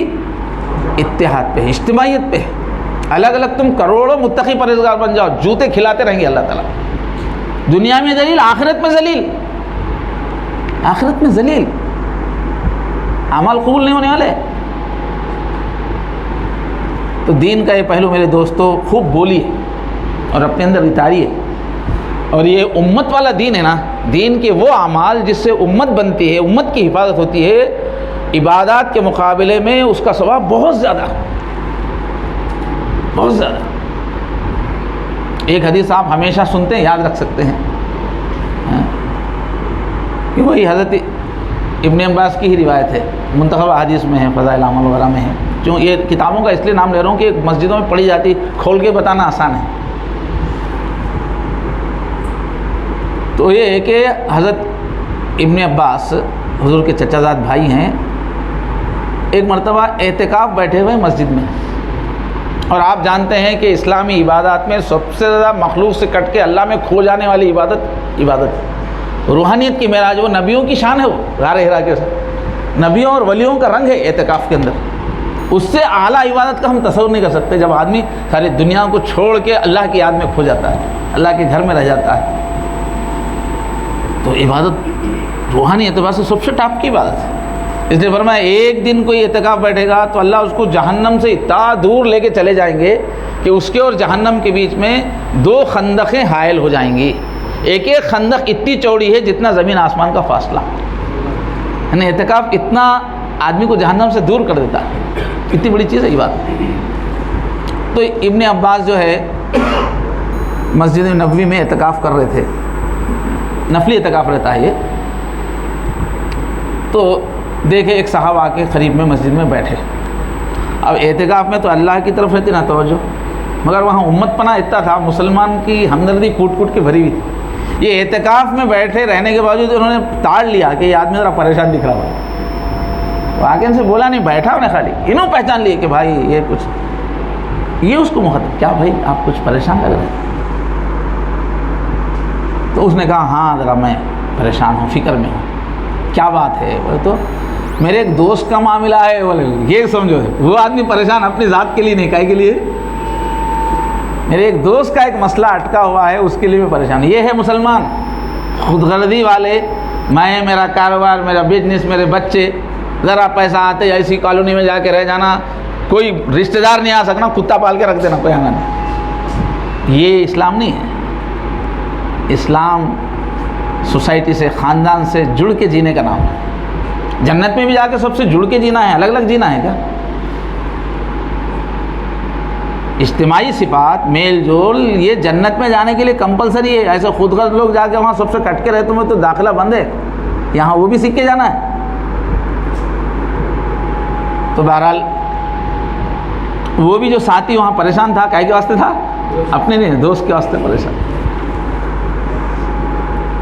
اتحاد پہ ہے، اجتماعیت پہ ہے. الگ الگ تم کروڑوں متقی پرہیزگار بن جاؤ، جوتے کھلاتے رہیں گے اللہ تعالیٰ. دنیا میں ذلیل، آخرت میں ذلیل، آخرت میں ذلیل، اعمال قبول نہیں ہونے والے. تو دین کا یہ پہلو میرے دوستو خوب بولیے اور اپنے اندر اتاریے. اور یہ امت والا دین ہے نا، دین کے وہ اعمال جس سے امت بنتی ہے، امت کی حفاظت ہوتی ہے، عبادات کے مقابلے میں اس کا ثواب بہت زیادہ، بہت زیادہ۔ ایک حدیث آپ ہمیشہ سنتے ہیں، یاد رکھ سکتے ہیں کہ وہی حضرت ابن عباس کی ہی روایت ہے، منتخب حدیث میں ہے، فضائل اعمال وغیرہ میں ہے۔ جو یہ کتابوں کا اس لیے نام لے رہا ہوں کہ مسجدوں میں پڑھی جاتی، کھول کے بتانا آسان ہے۔ تو یہ ہے کہ حضرت ابن عباس حضور کے چچا زاد بھائی ہیں، ایک مرتبہ اعتکاف بیٹھے ہوئے مسجد میں، اور آپ جانتے ہیں کہ اسلامی عبادات میں سب سے زیادہ مخلوق سے کٹ کے اللہ میں کھو جانے والی عبادت روحانیت کی معراج، وہ نبیوں کی شان ہے، وہ غار حرا کے نبیوں اور ولیوں کا رنگ ہے اعتکاف کے اندر۔ اس سے اعلیٰ عبادت کا ہم تصور نہیں کر سکتے، جب آدمی ساری دنیا کو چھوڑ کے اللہ کی یاد میں کھو جاتا ہے، اللہ کے گھر میں رہ جاتا ہے۔ تو عبادت روحانی اعتبار سے سب سے ٹاپ کی عبادت ہے۔ اس لیے فرمایا ایک دن کوئی اعتکاف بیٹھے گا تو اللہ اس کو جہنم سے اتنا دور لے کے چلے جائیں گے کہ اس کے اور جہنم کے بیچ میں 2 خندقیں حائل ہو جائیں گی۔ ایک ایک خندق اتنی چوڑی ہے جتنا زمین آسمان کا فاصلہ، یعنی اعتکاف اتنا آدمی کو جہنم سے دور کر دیتا ہے، اتنی بڑی چیز ہے یہ بات۔ تو ابن عباس جو ہے مسجد نبوی میں اعتکاف کر رہے تھے، نفلی اعتکاف رہتا ہے یہ۔ تو دیکھے ایک صاحب آ کے قریب میں مسجد میں بیٹھے۔ اب اعتکاف میں تو اللہ کی طرف رہتی نا توجہ، مگر وہاں امت پناہ اتنا تھا، مسلمان کی ہمدردی کوٹ کوٹ کے بھری ہوئی تھی۔ یہ اعتکاف میں بیٹھے رہنے کے باوجود انہوں نے تاڑ لیا کہ یہ آدمی ذرا پریشان دکھ رہا ہوا، آگے ان سے بولا نہیں، بیٹھا انہیں خالی، انہوں پہچان لیے کہ بھائی یہ کچھ، یہ اس کو مخاطب، کیا بھائی آپ کچھ پریشان لگ رہے ہیں؟ تو اس نے کہا ہاں ذرا میں پریشان ہوں، فکر میں ہوں۔ کیا بات ہے؟ بولے تو میرے ایک دوست کا معاملہ ہے۔ بولے یہ سمجھو، وہ آدمی پریشان اپنی ذات کے لیے نہیں، کائے کے لیے؟ میرے ایک دوست کا ایک مسئلہ اٹکا ہوا ہے، اس کے لیے میں پریشان۔ یہ ہے مسلمان خود غرضی والے، میں، میرا کاروبار، میرا بزنس، میرے بچے، ذرا پیسہ آتے ایسی کالونی میں جا کے رہ جانا، کوئی رشتہ دار نہیں آ سکنا، کتا پال کے رکھ دینا، کوئی آنا نہیں۔ یہ اسلام نہیں ہے۔ اسلام سوسائٹی سے، خاندان سے جڑ کے جینے کا نام ہے۔ جنت میں بھی جا کے سب سے جڑ کے جینا ہے، الگ الگ جینا ہے کیا؟ اجتماعی صفات، میل جول، یہ جنت میں جانے کے لیے کمپلسری ہے۔ ایسے خود غرض لوگ جا کے وہاں سب سے کٹ کے رہتے ہیں تو داخلہ بند ہے، یہاں وہ بھی سیکھ کے جانا ہے۔ تو بہرحال وہ بھی جو ساتھی وہاں پریشان تھا، کائے کے واسطے تھا؟ اپنے نہیں، دوست کے واسطے پریشان۔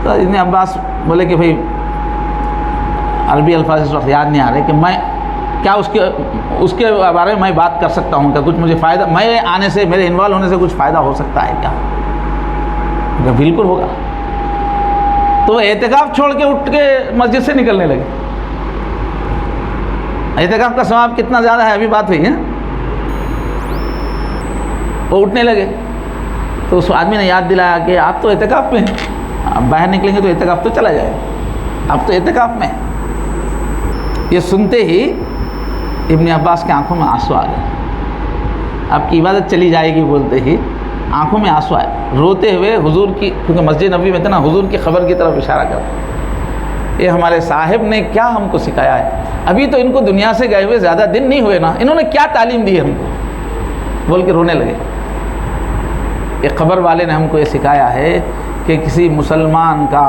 تو ابن عباس بولے کہ بھائی عربی الفاظ اس وقت یاد نہیں آ رہے کہ میں کیا اس کے بارے میں بات کر سکتا ہوں، کیا کچھ مجھے فائدہ، میرے آنے سے، میرے انوالو ہونے سے کچھ فائدہ ہو سکتا ہے کیا؟ بالکل ہوگا۔ تو اعتکاف چھوڑ کے اٹھ کے مسجد سے نکلنے لگے۔ اعتکاف کا ثواب کتنا زیادہ ہے ابھی بات ہوئی ہے۔ وہ اٹھنے لگے تو اس آدمی نے یاد دلایا کہ آپ تو اعتکاف میں ہیں، اب باہر نکلیں گے تو اعتکاف تو چلا جائے گا، اب تو اعتکاف میں۔ یہ سنتے ہی ابن عباس کے آنکھوں میں آنسو آ گئے۔ آپ کی عبادت چلی جائے گی بولتے ہی آنکھوں میں آنسو آئے، روتے ہوئے حضور کی، کیونکہ مسجد نبوی میں تھا نا، حضور کی خبر کی طرف اشارہ کر، یہ ہمارے صاحب نے کیا ہم کو سکھایا ہے، ابھی تو ان کو دنیا سے گئے ہوئے زیادہ دن نہیں ہوئے نا، انہوں نے کیا تعلیم دی ہم کو، بول کے رونے لگے۔ ایک خبر والے نے ہم کو یہ سکھایا ہے کہ کسی مسلمان کا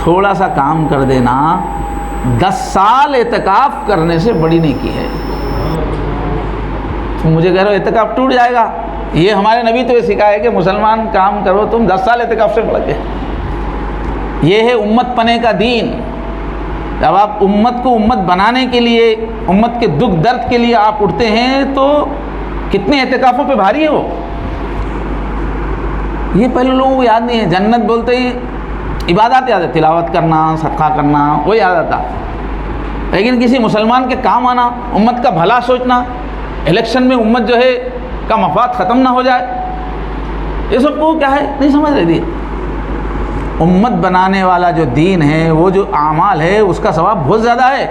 تھوڑا سا کام کر دینا 10 سال اعتکاف کرنے سے بڑی نیکی ہے۔ تم مجھے کہہ رہے ہو اعتکاف ٹوٹ جائے گا، یہ ہمارے نبی تو یہ سکھایا ہے کہ مسلمان کام کرو تم 10 سال اعتکاف سے بڑھ کے۔ یہ ہے امت پنے کا دین۔ جب آپ امت کو امت بنانے کے لیے، امت کے دکھ درد کے لیے آپ اٹھتے ہیں تو کتنے اعتکافوں پہ بھاری ہے وہ۔ یہ پہلے لوگوں کو یاد نہیں ہے، جنت بولتے ہی عبادات یاد ہے، تلاوت کرنا، صدقہ کرنا، وہ یاد آتا، لیکن کسی مسلمان کے کام آنا، امت کا بھلا سوچنا، الیکشن میں امت جو ہے کا مفاد ختم نہ ہو جائے، یہ سب کو کیا ہے نہیں سمجھ رہی تھی۔ امت بنانے والا جو دین ہے، وہ جو اعمال ہے، اس کا ثواب بہت زیادہ ہے۔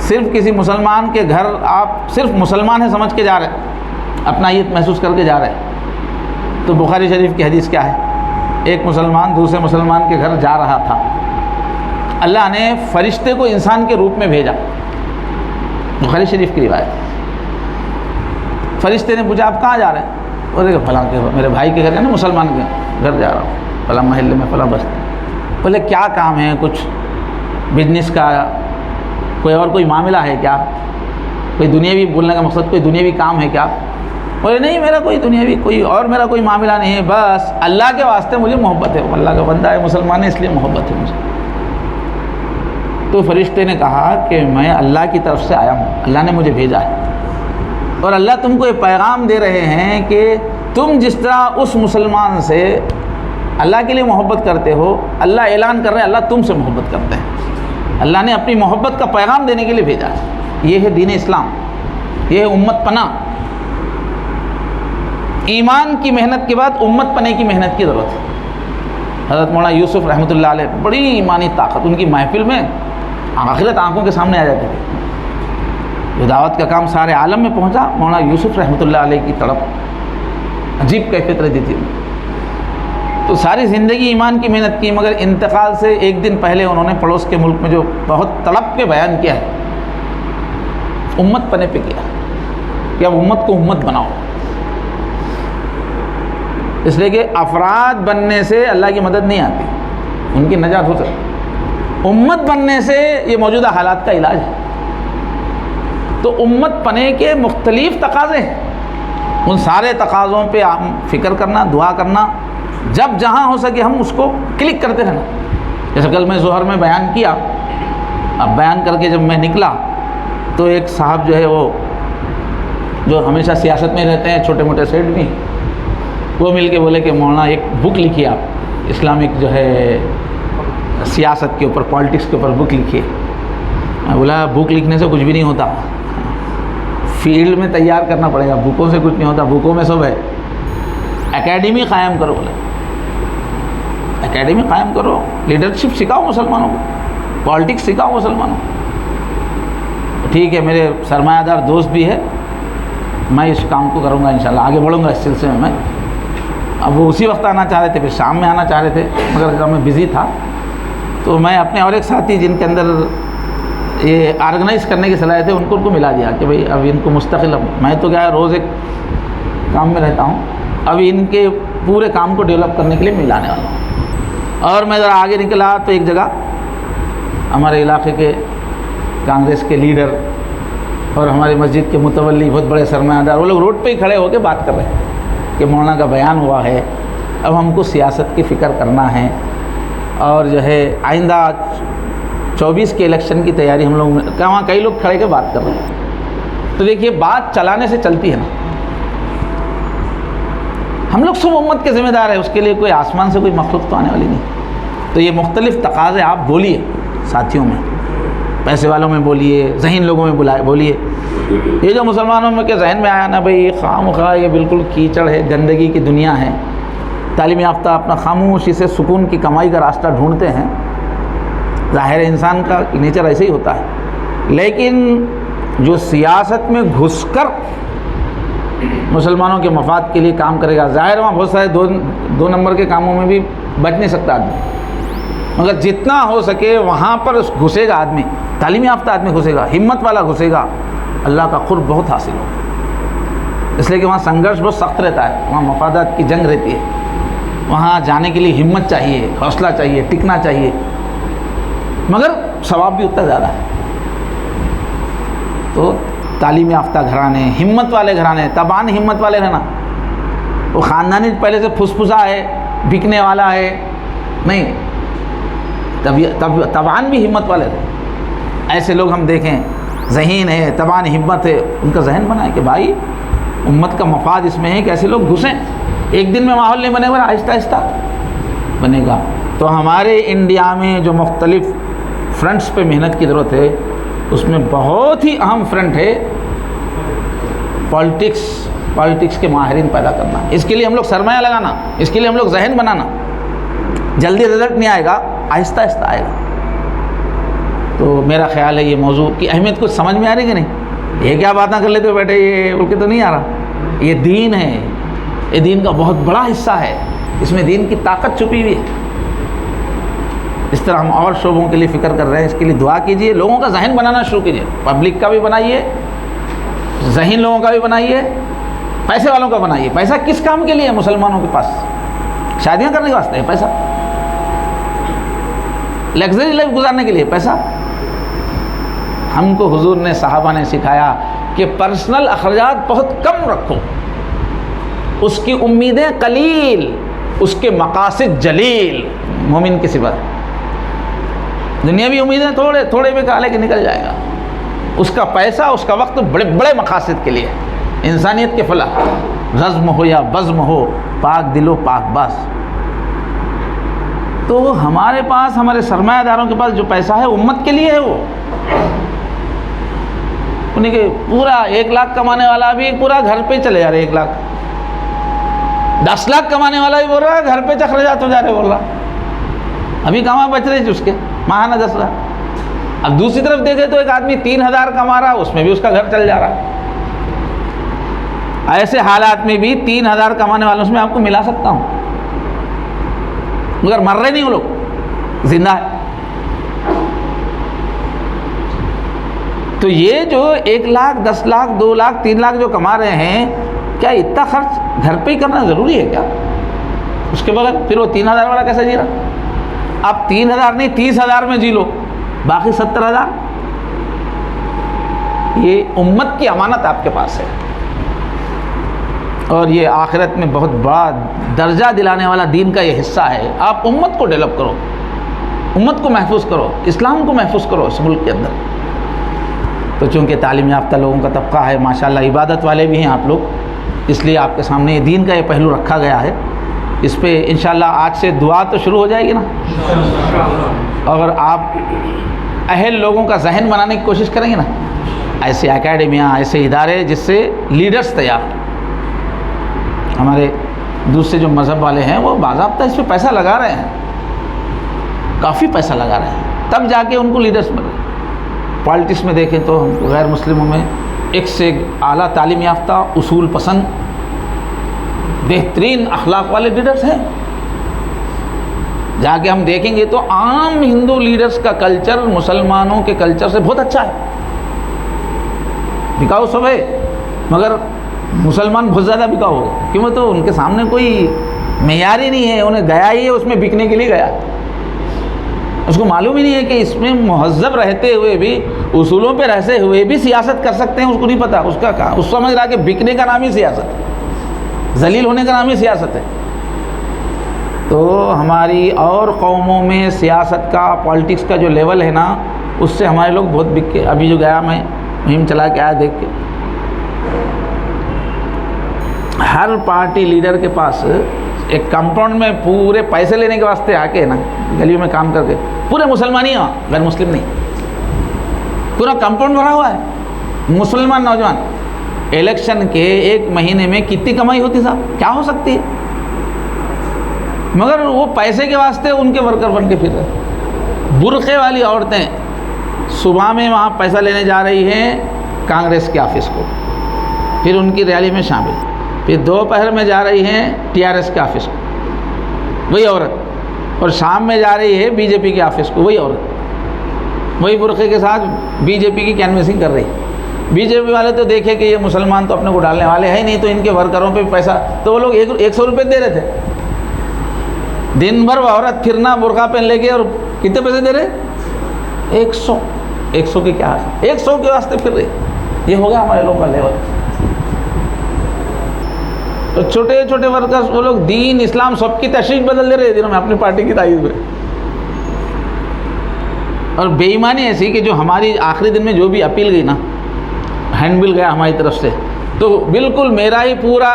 صرف کسی مسلمان کے گھر آپ صرف مسلمان ہیں سمجھ کے جا رہے ہیں، اپنائیت محسوس کر کے جا رہے ہیں۔ تو بخاری شریف کی حدیث کیا ہے؟ ایک مسلمان دوسرے مسلمان کے گھر جا رہا تھا، اللہ نے فرشتے کو انسان کے روپ میں بھیجا، بخاری شریف کی روایت۔ فرشتے نے پوچھا آپ کہاں جا رہے ہیں؟ بولے کہ فلاں کے میرے بھائی کے گھر ہے نا، مسلمان کے گھر جا رہا ہوں، فلاں محلے میں فلاں بستی۔ بولے کیا کام ہے؟ کچھ بزنس کا کوئی اور کوئی معاملہ ہے کیا؟ کوئی دنیاوی، بولنے کا مقصد کوئی دنیاوی کام ہے کیا؟ بولے نہیں میرا کوئی دنیاوی کوئی اور میرا کوئی معاملہ نہیں ہے، بس اللہ کے واسطے مجھے محبت ہے، اللہ کا بندہ ہے، مسلمان ہے، اس لیے محبت ہے مجھے۔ تو فرشتے نے کہا کہ میں اللہ کی طرف سے آیا ہوں، اللہ نے مجھے بھیجا ہے، اور اللہ تم کو یہ پیغام دے رہے ہیں کہ تم جس طرح اس مسلمان سے اللہ کے لیے محبت کرتے ہو، اللہ اعلان کر رہے ہیں اللہ تم سے محبت کرتے ہیں، اللہ نے اپنی محبت کا پیغام دینے کے لیے بھیجا ہے۔ یہ ہے دین اسلام، یہ ہے امت پناہ۔ ایمان کی محنت کے بعد امت پنے کی محنت کی ضرورت ہے۔ حضرت مولانا یوسف رحمۃ اللہ علیہ بڑی ایمانی طاقت، ان کی محفل میں آخرت آنکھوں کے سامنے آ جاتی تھی۔ جو دعوت کا کام سارے عالم میں پہنچا، مولانا یوسف رحمۃ اللہ علیہ کی تڑپ عجیب کیفیت رہتی تھی۔ تو ساری زندگی ایمان کی محنت کی، مگر انتقال سے ایک دن پہلے انہوں نے پڑوس کے ملک میں جو بہت تڑپ کے بیان کیا ہے، امت پنے پہ کیا کہ اب امت کو امت بناؤ، اس لیے کہ افراد بننے سے اللہ کی مدد نہیں آتی، ان کی نجات ہو سکتی، امت بننے سے یہ موجودہ حالات کا علاج ہے۔ تو امت پنے کے مختلف تقاضے ہیں، ان سارے تقاضوں پہ فکر کرنا، دعا کرنا، جب جہاں ہو سکے ہم اس کو کلک کرتے رہنا۔ جیسے کل میں ظہر میں بیان کیا، اب بیان کر کے جب میں نکلا تو ایک صاحب جو ہے وہ جو ہمیشہ سیاست میں رہتے ہیں، چھوٹے موٹے سیٹ بھی، وہ مل کے بولے کہ مولانا ایک بک لکھیے آپ، اسلامک جو ہے سیاست کے اوپر، پالیٹکس کے اوپر بک لکھیے۔ میں بولا بک لکھنے سے کچھ بھی نہیں ہوتا، فیلڈ میں تیار کرنا پڑے گا، بکوں سے کچھ نہیں ہوتا، بکوں میں سب ہے۔ اکیڈمی قائم کرو، بولے اکیڈمی قائم کرو، لیڈرشپ سکھاؤ مسلمانوں کو، پالیٹکس سکھاؤ مسلمانوں کو۔ ٹھیک ہے، میرے سرمایہ دار دوست بھی ہے، میں اس کام کو کروں گا انشاءاللہ، آگے بڑھوں گا اس سلسلے میں۔ اب وہ اسی وقت آنا چاہ رہے تھے، پھر شام میں آنا چاہ رہے تھے، مگر میں بزی تھا، تو میں اپنے اور ایک ساتھی جن کے اندر یہ آرگنائز کرنے کی صلاحیت ہے، ان کو ملا دیا کہ بھئی اب ان کو مستقل، میں تو کیا ہے روز ایک کام میں رہتا ہوں، اب ان کے پورے کام کو ڈیولپ کرنے کے لیے ملانے والا ہوں۔ اور میں ذرا آگے نکلا تو ایک جگہ ہمارے علاقے کے کانگریس کے لیڈر اور ہماری مسجد کے متولی بہت بڑے سرمایہ دار، وہ لوگ روڈ پہ ہی کھڑے ہو کے بات کر رہے ہیں کہ مولانا کا بیان ہوا ہے، اب ہم کو سیاست کی فکر کرنا ہے، اور جو ہے آئندہ 24 کے الیکشن کی تیاری ہم لوگ، وہاں کئی لوگ کھڑے کے بات کر رہے ہیں۔ تو دیکھیے بات چلانے سے چلتی ہے نا، ہم لوگ سب امت کے ذمہ دار ہیں، اس کے لیے کوئی آسمان سے کوئی مخلوق تو آنے والی نہیں۔ تو یہ مختلف تقاضے آپ بولیے ساتھیوں میں، پیسے والوں میں بولیے، ذہین لوگوں میں بولیے۔ یہ جو مسلمانوں میں کے ذہن میں آیا نا بھئی یہ خام خواہ، یہ بالکل کیچڑ ہے، گندگی کی دنیا ہے، تعلیم یافتہ اپنا خاموشی سے سکون کی کمائی کا راستہ ڈھونڈتے ہیں، ظاہر انسان کا نیچر ایسے ہی ہوتا ہے، لیکن جو سیاست میں گھس کر مسلمانوں کے مفاد کے لیے کام کرے گا، ظاہر وہاں بہت سارے دو نمبر کے کاموں میں بھی بچ نہیں سکتا آدمی، مگر جتنا ہو سکے وہاں پر گھسے گا آدمی، تعلیم یافتہ آدمی گھسے گا، ہمت والا گھسے گا، اللہ کا قرب بہت حاصل ہوگا۔ اس لیے کہ وہاں سنگھرش بہت سخت رہتا ہے، وہاں مفادات کی جنگ رہتی ہے، وہاں جانے کے لیے ہمت چاہیے، حوصلہ چاہیے، ٹکنا چاہیے، مگر ثواب بھی اتنا زیادہ ہے۔ تو تعلیم یافتہ گھرانے، ہمت والے گھرانے، تبان ہمت والے رہنا، وہ خاندانی پہلے سے پھسپھسا ہے، بکنے والا ہے نہیں، تبان بھی ہمت والے رہے۔ ایسے لوگ ہم دیکھیں ذہین ہے، تبان ہمت ہے، ان کا ذہن بنا ہے کہ بھائی امت کا مفاد اس میں ہے کہ ایسے لوگ گھسیں، ایک دن میں ماحول نہیں بنے گا، آہستہ آہستہ بنے گا۔ تو ہمارے انڈیا میں جو مختلف فرنٹس پہ محنت کی ضرورت ہے، اس میں بہت ہی اہم فرنٹ ہے پالیٹکس کے ماہرین پیدا کرنا۔ اس کے لیے ہم لوگ سرمایہ لگانا، اس کے لیے ہم لوگ ذہن بنانا۔ جلدی رزلٹ نہیں آئے گا، آہستہ آہستہ آئے گا۔ تو میرا خیال ہے یہ موضوع کی اہمیت کچھ سمجھ میں آ رہی کہ نہیں؟ یہ کیا باتیں کر لیتے ہو بیٹے، یہ بول کے تو نہیں آ رہا، یہ دین ہے، یہ دین کا بہت بڑا حصہ ہے، اس میں دین کی طاقت چھپی ہوئی ہے۔ اس طرح ہم اور شعبوں کے لیے فکر کر رہے ہیں، اس کے لیے دعا کیجیے، لوگوں کا ذہن بنانا شروع کیجیے، پبلک کا بھی بنائیے، ذہین لوگوں کا بھی بنائیے، پیسے والوں کا بنائیے۔ پیسہ کس کام کے لیے ہے مسلمانوں کے پاس؟ شادیاں کرنے کے واسطے ہے پیسہ، لگژری لائف گزارنے کے لیے پیسہ۔ ہم کو حضور نے، صحابہ نے سکھایا کہ پرسنل اخراجات بہت کم رکھو، اس کی امیدیں قلیل، اس کے مقاصد جلیل۔ مومن کی صفت، دنیاوی امیدیں تھوڑے میں کھا لے کے نکل جائے گا، اس کا پیسہ، اس کا وقت بڑے بڑے مقاصد کے لیے، انسانیت کے فلاح، رزم ہو یا بزم ہو، پاک دل و پاک باز۔ تو ہمارے پاس، ہمارے سرمایہ داروں کے پاس جو پیسہ ہے امت کے لیے ہے، وہ انہیں کہ پورا 1 لاکھ کمانے والا بھی پورا گھر پہ چلے جا رہے، 1 لاکھ 10 لاکھ کمانے والا بھی بول رہا ہے گھر پہ اخراجات ہو جا رہے، بول رہا ابھی کہاں بچ رہے تھے اس کے ماہانہ 10 لاکھ۔ اب دوسری طرف دیکھے تو ایک آدمی 3,000 کما رہا، اس میں بھی اس کا گھر چل جا رہا۔ ایسے حالات میں بھی 3,000 کمانے والوں سے میں آپ کو ملا سکتا ہوں، مگر مر رہے نہیں وہ لوگ، زندہ ہے۔ تو یہ جو 1 لاکھ 10 لاکھ 2 لاکھ 3 لاکھ جو کما رہے ہیں، کیا اتنا خرچ گھر پہ ہی کرنا ضروری ہے کیا؟ اس کے بغیر پھر وہ 3,000 والا کیسے جی رہا؟ آپ 3,000 نہیں 30,000 میں جی لو، باقی 70,000 یہ امت کی امانت آپ کے پاس ہے، اور یہ آخرت میں بہت بڑا درجہ دلانے والا دین کا یہ حصہ ہے۔ آپ امت کو ڈیولپ کرو، امت کو محفوظ کرو، اسلام کو محفوظ کرو اس ملک کے اندر۔ تو چونکہ تعلیم یافتہ لوگوں کا طبقہ ہے، ماشاءاللہ عبادت والے بھی ہیں آپ لوگ، اس لیے آپ کے سامنے یہ دین کا یہ پہلو رکھا گیا ہے۔ اس پہ انشاءاللہ آج سے دعا تو شروع ہو جائے گی نا، اگر آپ اہل لوگوں کا ذہن بنانے کی کوشش کریں گے نا، ایسے اکیڈمیاں، ایسے ادارے جس سے لیڈرز تیار۔ ہمارے دوسرے جو مذہب والے ہیں وہ باضابطہ اس پہ پیسہ لگا رہے ہیں، کافی پیسہ لگا رہے ہیں، تب جا کے ان کو لیڈرز بنے۔ پالیٹکس میں دیکھیں تو ہم غیر مسلموں میں ایک سے ایک اعلیٰ تعلیم یافتہ، اصول پسند، بہترین اخلاق والے لیڈرز ہیں۔ جا کے ہم دیکھیں گے تو عام ہندو لیڈرز کا کلچر مسلمانوں کے کلچر سے بہت اچھا ہے، بکاؤ سب ہے، مگر مسلمان بہت زیادہ بکاؤ ہو گئے، کیوں؟ تو ان کے سامنے کوئی معیار ہی نہیں ہے، انہیں گیا ہی ہے اس میں بکنے کے لیے گیا، اس کو معلوم ہی نہیں ہے کہ اس میں مہذب رہتے ہوئے بھی، اصولوں پہ رہتے ہوئے بھی سیاست کر سکتے ہیں، اس کو نہیں پتہ، اس کا کہا، اس سمجھ رہا کہ بکنے کا نام ہی سیاست ہے، ذلیل ہونے کا نام ہی سیاست ہے۔ تو ہماری اور قوموں میں سیاست کا، پالیٹکس کا جو لیول ہے نا، اس سے ہمارے لوگ بہت بک کے، ابھی جو گیا میں مہم چلا کے آیا دیکھ کے، ہر پارٹی لیڈر کے پاس ایک کمپاؤنڈ میں پورے پیسے لینے کے واسطے آ کے نا، گلیوں میں کام کر کے، پورے مسلمان ہی ہوں، غیر مسلم نہیں، پورا کمپاؤنڈ بھرا ہوا ہے، مسلمان نوجوان۔ الیکشن کے 1 مہینے میں کتنی کمائی ہوتی صاحب؟ کیا ہو سکتی ہے؟ مگر وہ پیسے کے واسطے ان کے ورکر بن کے پھر رہے۔ برقعے والی عورتیں صبح میں وہاں پیسہ لینے جا رہی ہیں کانگریس کے آفس کو، پھر ان کی ریلی میں شامل، پھر دوپہر میں جا رہی ہیں TRS کے آفس کو وہی عورت، اور شام میں جا رہی ہے BJP کے آفس کو وہی عورت، وہی برقعے کے ساتھ BJP کی کینویسنگ کر رہی ہے۔ BJP والے تو دیکھے کہ یہ مسلمان تو اپنے کو ڈالنے والے ہیں نہیں، تو ان کے ورکروں پہ پیسہ، تو وہ لوگ 100 روپے دے رہے تھے، دن بھر وہ عورت پھرنا برقع پہن لے کے، اور کتنے پیسے دے رہے؟ 100 کی کیا ہے، 100 کے واسطے پھر رہے۔ یہ ہوگا ہمارے لوگوں کا لیول۔ تو چھوٹے چھوٹے ورکرز، وہ لوگ دین اسلام سب کی تشریح بدل دے رہے دنوں میں اپنی پارٹی کی تائید میں، اور بے ایمانی ایسی کہ جو ہماری آخری دن میں جو بھی اپیل گئی نا، ہینڈ بل گیا ہماری طرف سے، تو بالکل میرا ہی پورا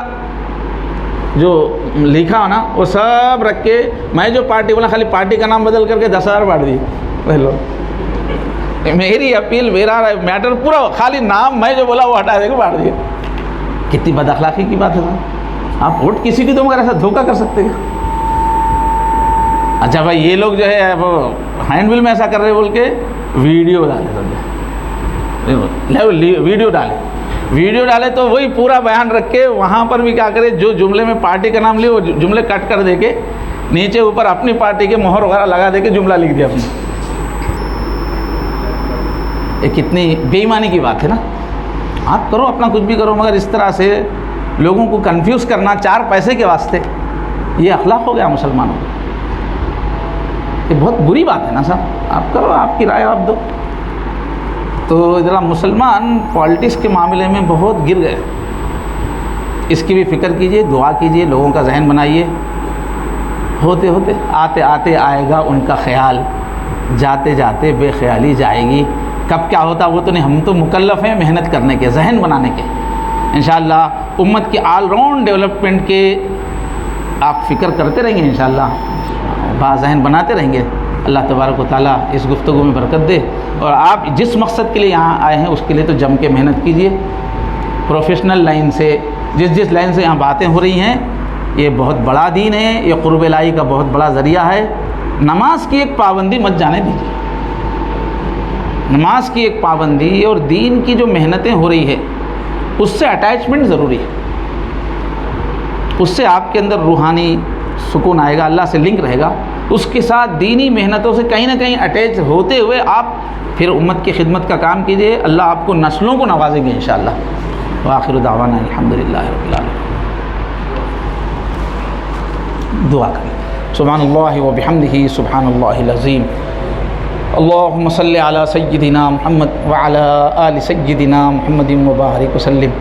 جو لکھا ہو نا وہ سب رکھ کے، میں جو پارٹی بولا خالی پارٹی کا نام بدل کر کے 10,000 بانٹ دی پہلو، میری اپیل، میرا میٹر پورا، خالی نام میں جو بولا وہ ہٹا دے کے بانٹ دیا۔ کتنی بد اخلاقی کی بات ہے نا، آپ ووٹ کسی کی تو مگر ایسا دھوکہ کر سکتے ہیں؟ اچھا بھائی یہ لوگ جو ہے وہ ہینڈ بل میں ایسا کر رہے بول کے ویڈیو ڈالے، ویڈیو ڈالے، ویڈیو ڈالے تو وہی پورا بیان رکھ کے وہاں پر بھی کیا کرے، جو جملے میں پارٹی کا نام لیے وہ جملے کٹ کر دے کے نیچے اوپر اپنی پارٹی کے مہر وغیرہ لگا دے کے جملہ لکھ دیا اپنے. یہ کتنی بے ایمانی کی بات ہے نا. آپ کرو اپنا کچھ بھی کرو، مگر اس طرح سے لوگوں کو کنفیوز کرنا 4 پیسے کے واسطے، یہ اخلاق ہو گیا مسلمانوں کا. یہ بہت بری بات ہے نا صاحب. آپ کرو، آپ کی رائے آپ دو. تو ذرا مسلمان پالیٹکس کے معاملے میں بہت گر گئے. اس کی بھی فکر کیجئے، دعا کیجئے، لوگوں کا ذہن بنائیے. ہوتے ہوتے آتے آتے آئے گا ان کا خیال، جاتے جاتے بے خیالی جائے گی. کب کیا ہوتا وہ تو نہیں، ہم تو مکلف ہیں محنت کرنے کے، ذہن بنانے کے. انشاءاللہ امت کی آل راؤنڈ ڈیولپمنٹ کے آپ فکر کرتے رہیں گے، انشاءاللہ ذہن بناتے رہیں گے. اللہ تبارک و تعالیٰ اس گفتگو میں برکت دے. اور آپ جس مقصد کے لیے یہاں آئے ہیں اس کے لیے تو جم کے محنت کیجئے. پروفیشنل لائن سے جس لائن سے یہاں باتیں ہو رہی ہیں، یہ بہت بڑا دین ہے، یہ قرب الہی کا بہت بڑا ذریعہ ہے. نماز کی ایک پابندی مت جانے دیجیے. نماز کی ایک پابندی اور دین کی جو محنتیں ہو رہی ہے اس سے اٹیچمنٹ ضروری ہے. اس سے آپ کے اندر روحانی سکون آئے گا، اللہ سے لنک رہے گا. اس کے ساتھ دینی محنتوں سے کہیں نہ کہیں اٹیچ ہوتے ہوئے آپ پھر امت کی خدمت کا کام کیجئے. اللہ آپ کو نسلوں کو نوازیں گے انشاءاللہ. وآخر دعوانا الحمدللہ رب العالمین. دعا کریں. سبحان اللہ و بحمدہ سبحان اللہ العظیم. اللہم صلی علی سیدنا محمد وعلی آل سیدنا محمد وبارک وسلم.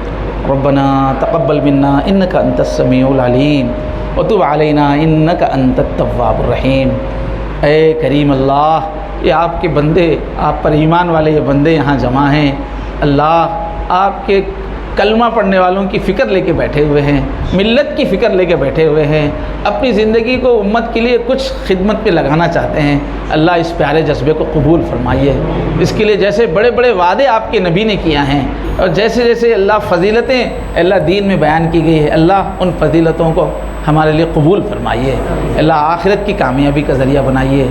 ربنا تقبل منا انک انت السمیع العلیم وتب علینا انک انت التواب الرحیم. اے کریم اللہ، یہ آپ کے بندے، آپ پر ایمان والے یہ بندے یہاں جمع ہیں. اللہ آپ کے کلمہ پڑھنے والوں کی فکر لے کے بیٹھے ہوئے ہیں، ملت کی فکر لے کے بیٹھے ہوئے ہیں، اپنی زندگی کو امت کے لیے کچھ خدمت پہ لگانا چاہتے ہیں. اللہ اس پیارے جذبے کو قبول فرمائیے. اس کے لیے جیسے بڑے بڑے وعدے آپ کے نبی نے کیا ہیں اور جیسے جیسے اللہ فضیلتیں اللہ دین میں بیان کی گئی ہے، اللہ ان فضیلتوں کو ہمارے لیے قبول فرمائیے. اللہ آخرت کی کامیابی کا ذریعہ بنائیے.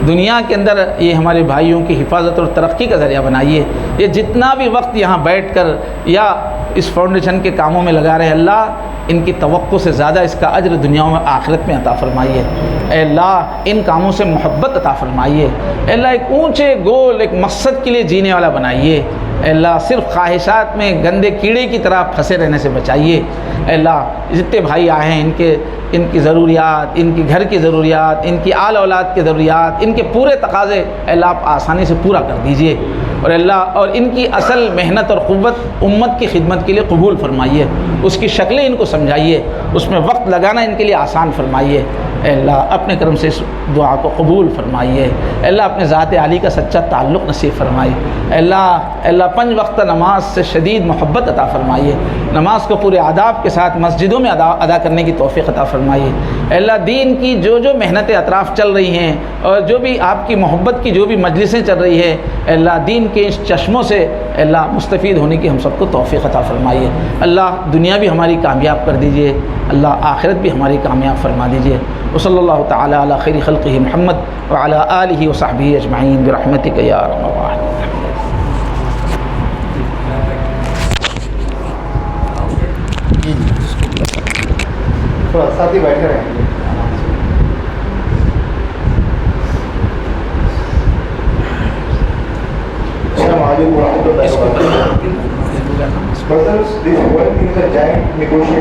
دنیا کے اندر یہ ہمارے بھائیوں کی حفاظت اور ترقی کا ذریعہ بنائیے. یہ جتنا بھی وقت یہاں بیٹھ کر یا اس فاؤنڈیشن کے کاموں میں لگا رہے ہیں، اللہ ان کی توقع سے زیادہ اس کا اجر دنیا میں آخرت میں عطا فرمائیے. اے اللہ ان کاموں سے محبت عطا فرمائیے. اے اللہ ایک اونچے گول ایک مقصد کے لیے جینے والا بنائیے. اے اللہ صرف خواہشات میں گندے کیڑے کی طرح پھنسے رہنے سے بچائیے. اے اللہ جتنے بھائی آئے ہیں ان کی ضروریات، ان کی گھر کی ضروریات، ان کی آل اولاد کی ضروریات، ان کے پورے تقاضے اے اللہ آپ آسانی سے پورا کر دیجئے. اور اللہ اور ان کی اصل محنت اور قوت امت کی خدمت کے لیے قبول فرمائیے. اس کی شکلیں ان کو سمجھائیے، اس میں وقت لگانا ان کے لیے آسان فرمائیے. اے اللہ اپنے کرم سے اس دعا کو قبول فرمائیے. اے اللہ اپنے ذات عالی کا سچا تعلق نصیب فرمائیے. اے اللہ 5 وقت نماز سے شدید محبت عطا فرمائیے. نماز کو پورے آداب کے ساتھ مسجدوں میں ادا کرنے کی توفیق عطا فرمائیے. اے اللہ دین کی جو محنتیں اطراف چل رہی ہیں اور جو بھی آپ کی محبت کی جو بھی مجلسیں چل رہی ہیں، اے اللہ دین کے اس چشموں سے اے اللہ مستفید ہونے کی ہم سب کو توفیق عطا فرمائیے. اللہ دنیا بھی ہماری کامیاب کر دیجئے، اللہ آخرت بھی ہماری کامیاب فرما دیجئے. وصلی اللہ تعالی علی خیر خلقہ محمد وعلی آلہ وصحبہ اجمعین برحمتک یا ارحم الراحمین. تھوڑا ساتھ ہی بیٹھے رہیں. السلام علیکم ورحمۃ اللہ وبرکاتہ. Brothers, this work is a giant negotiation.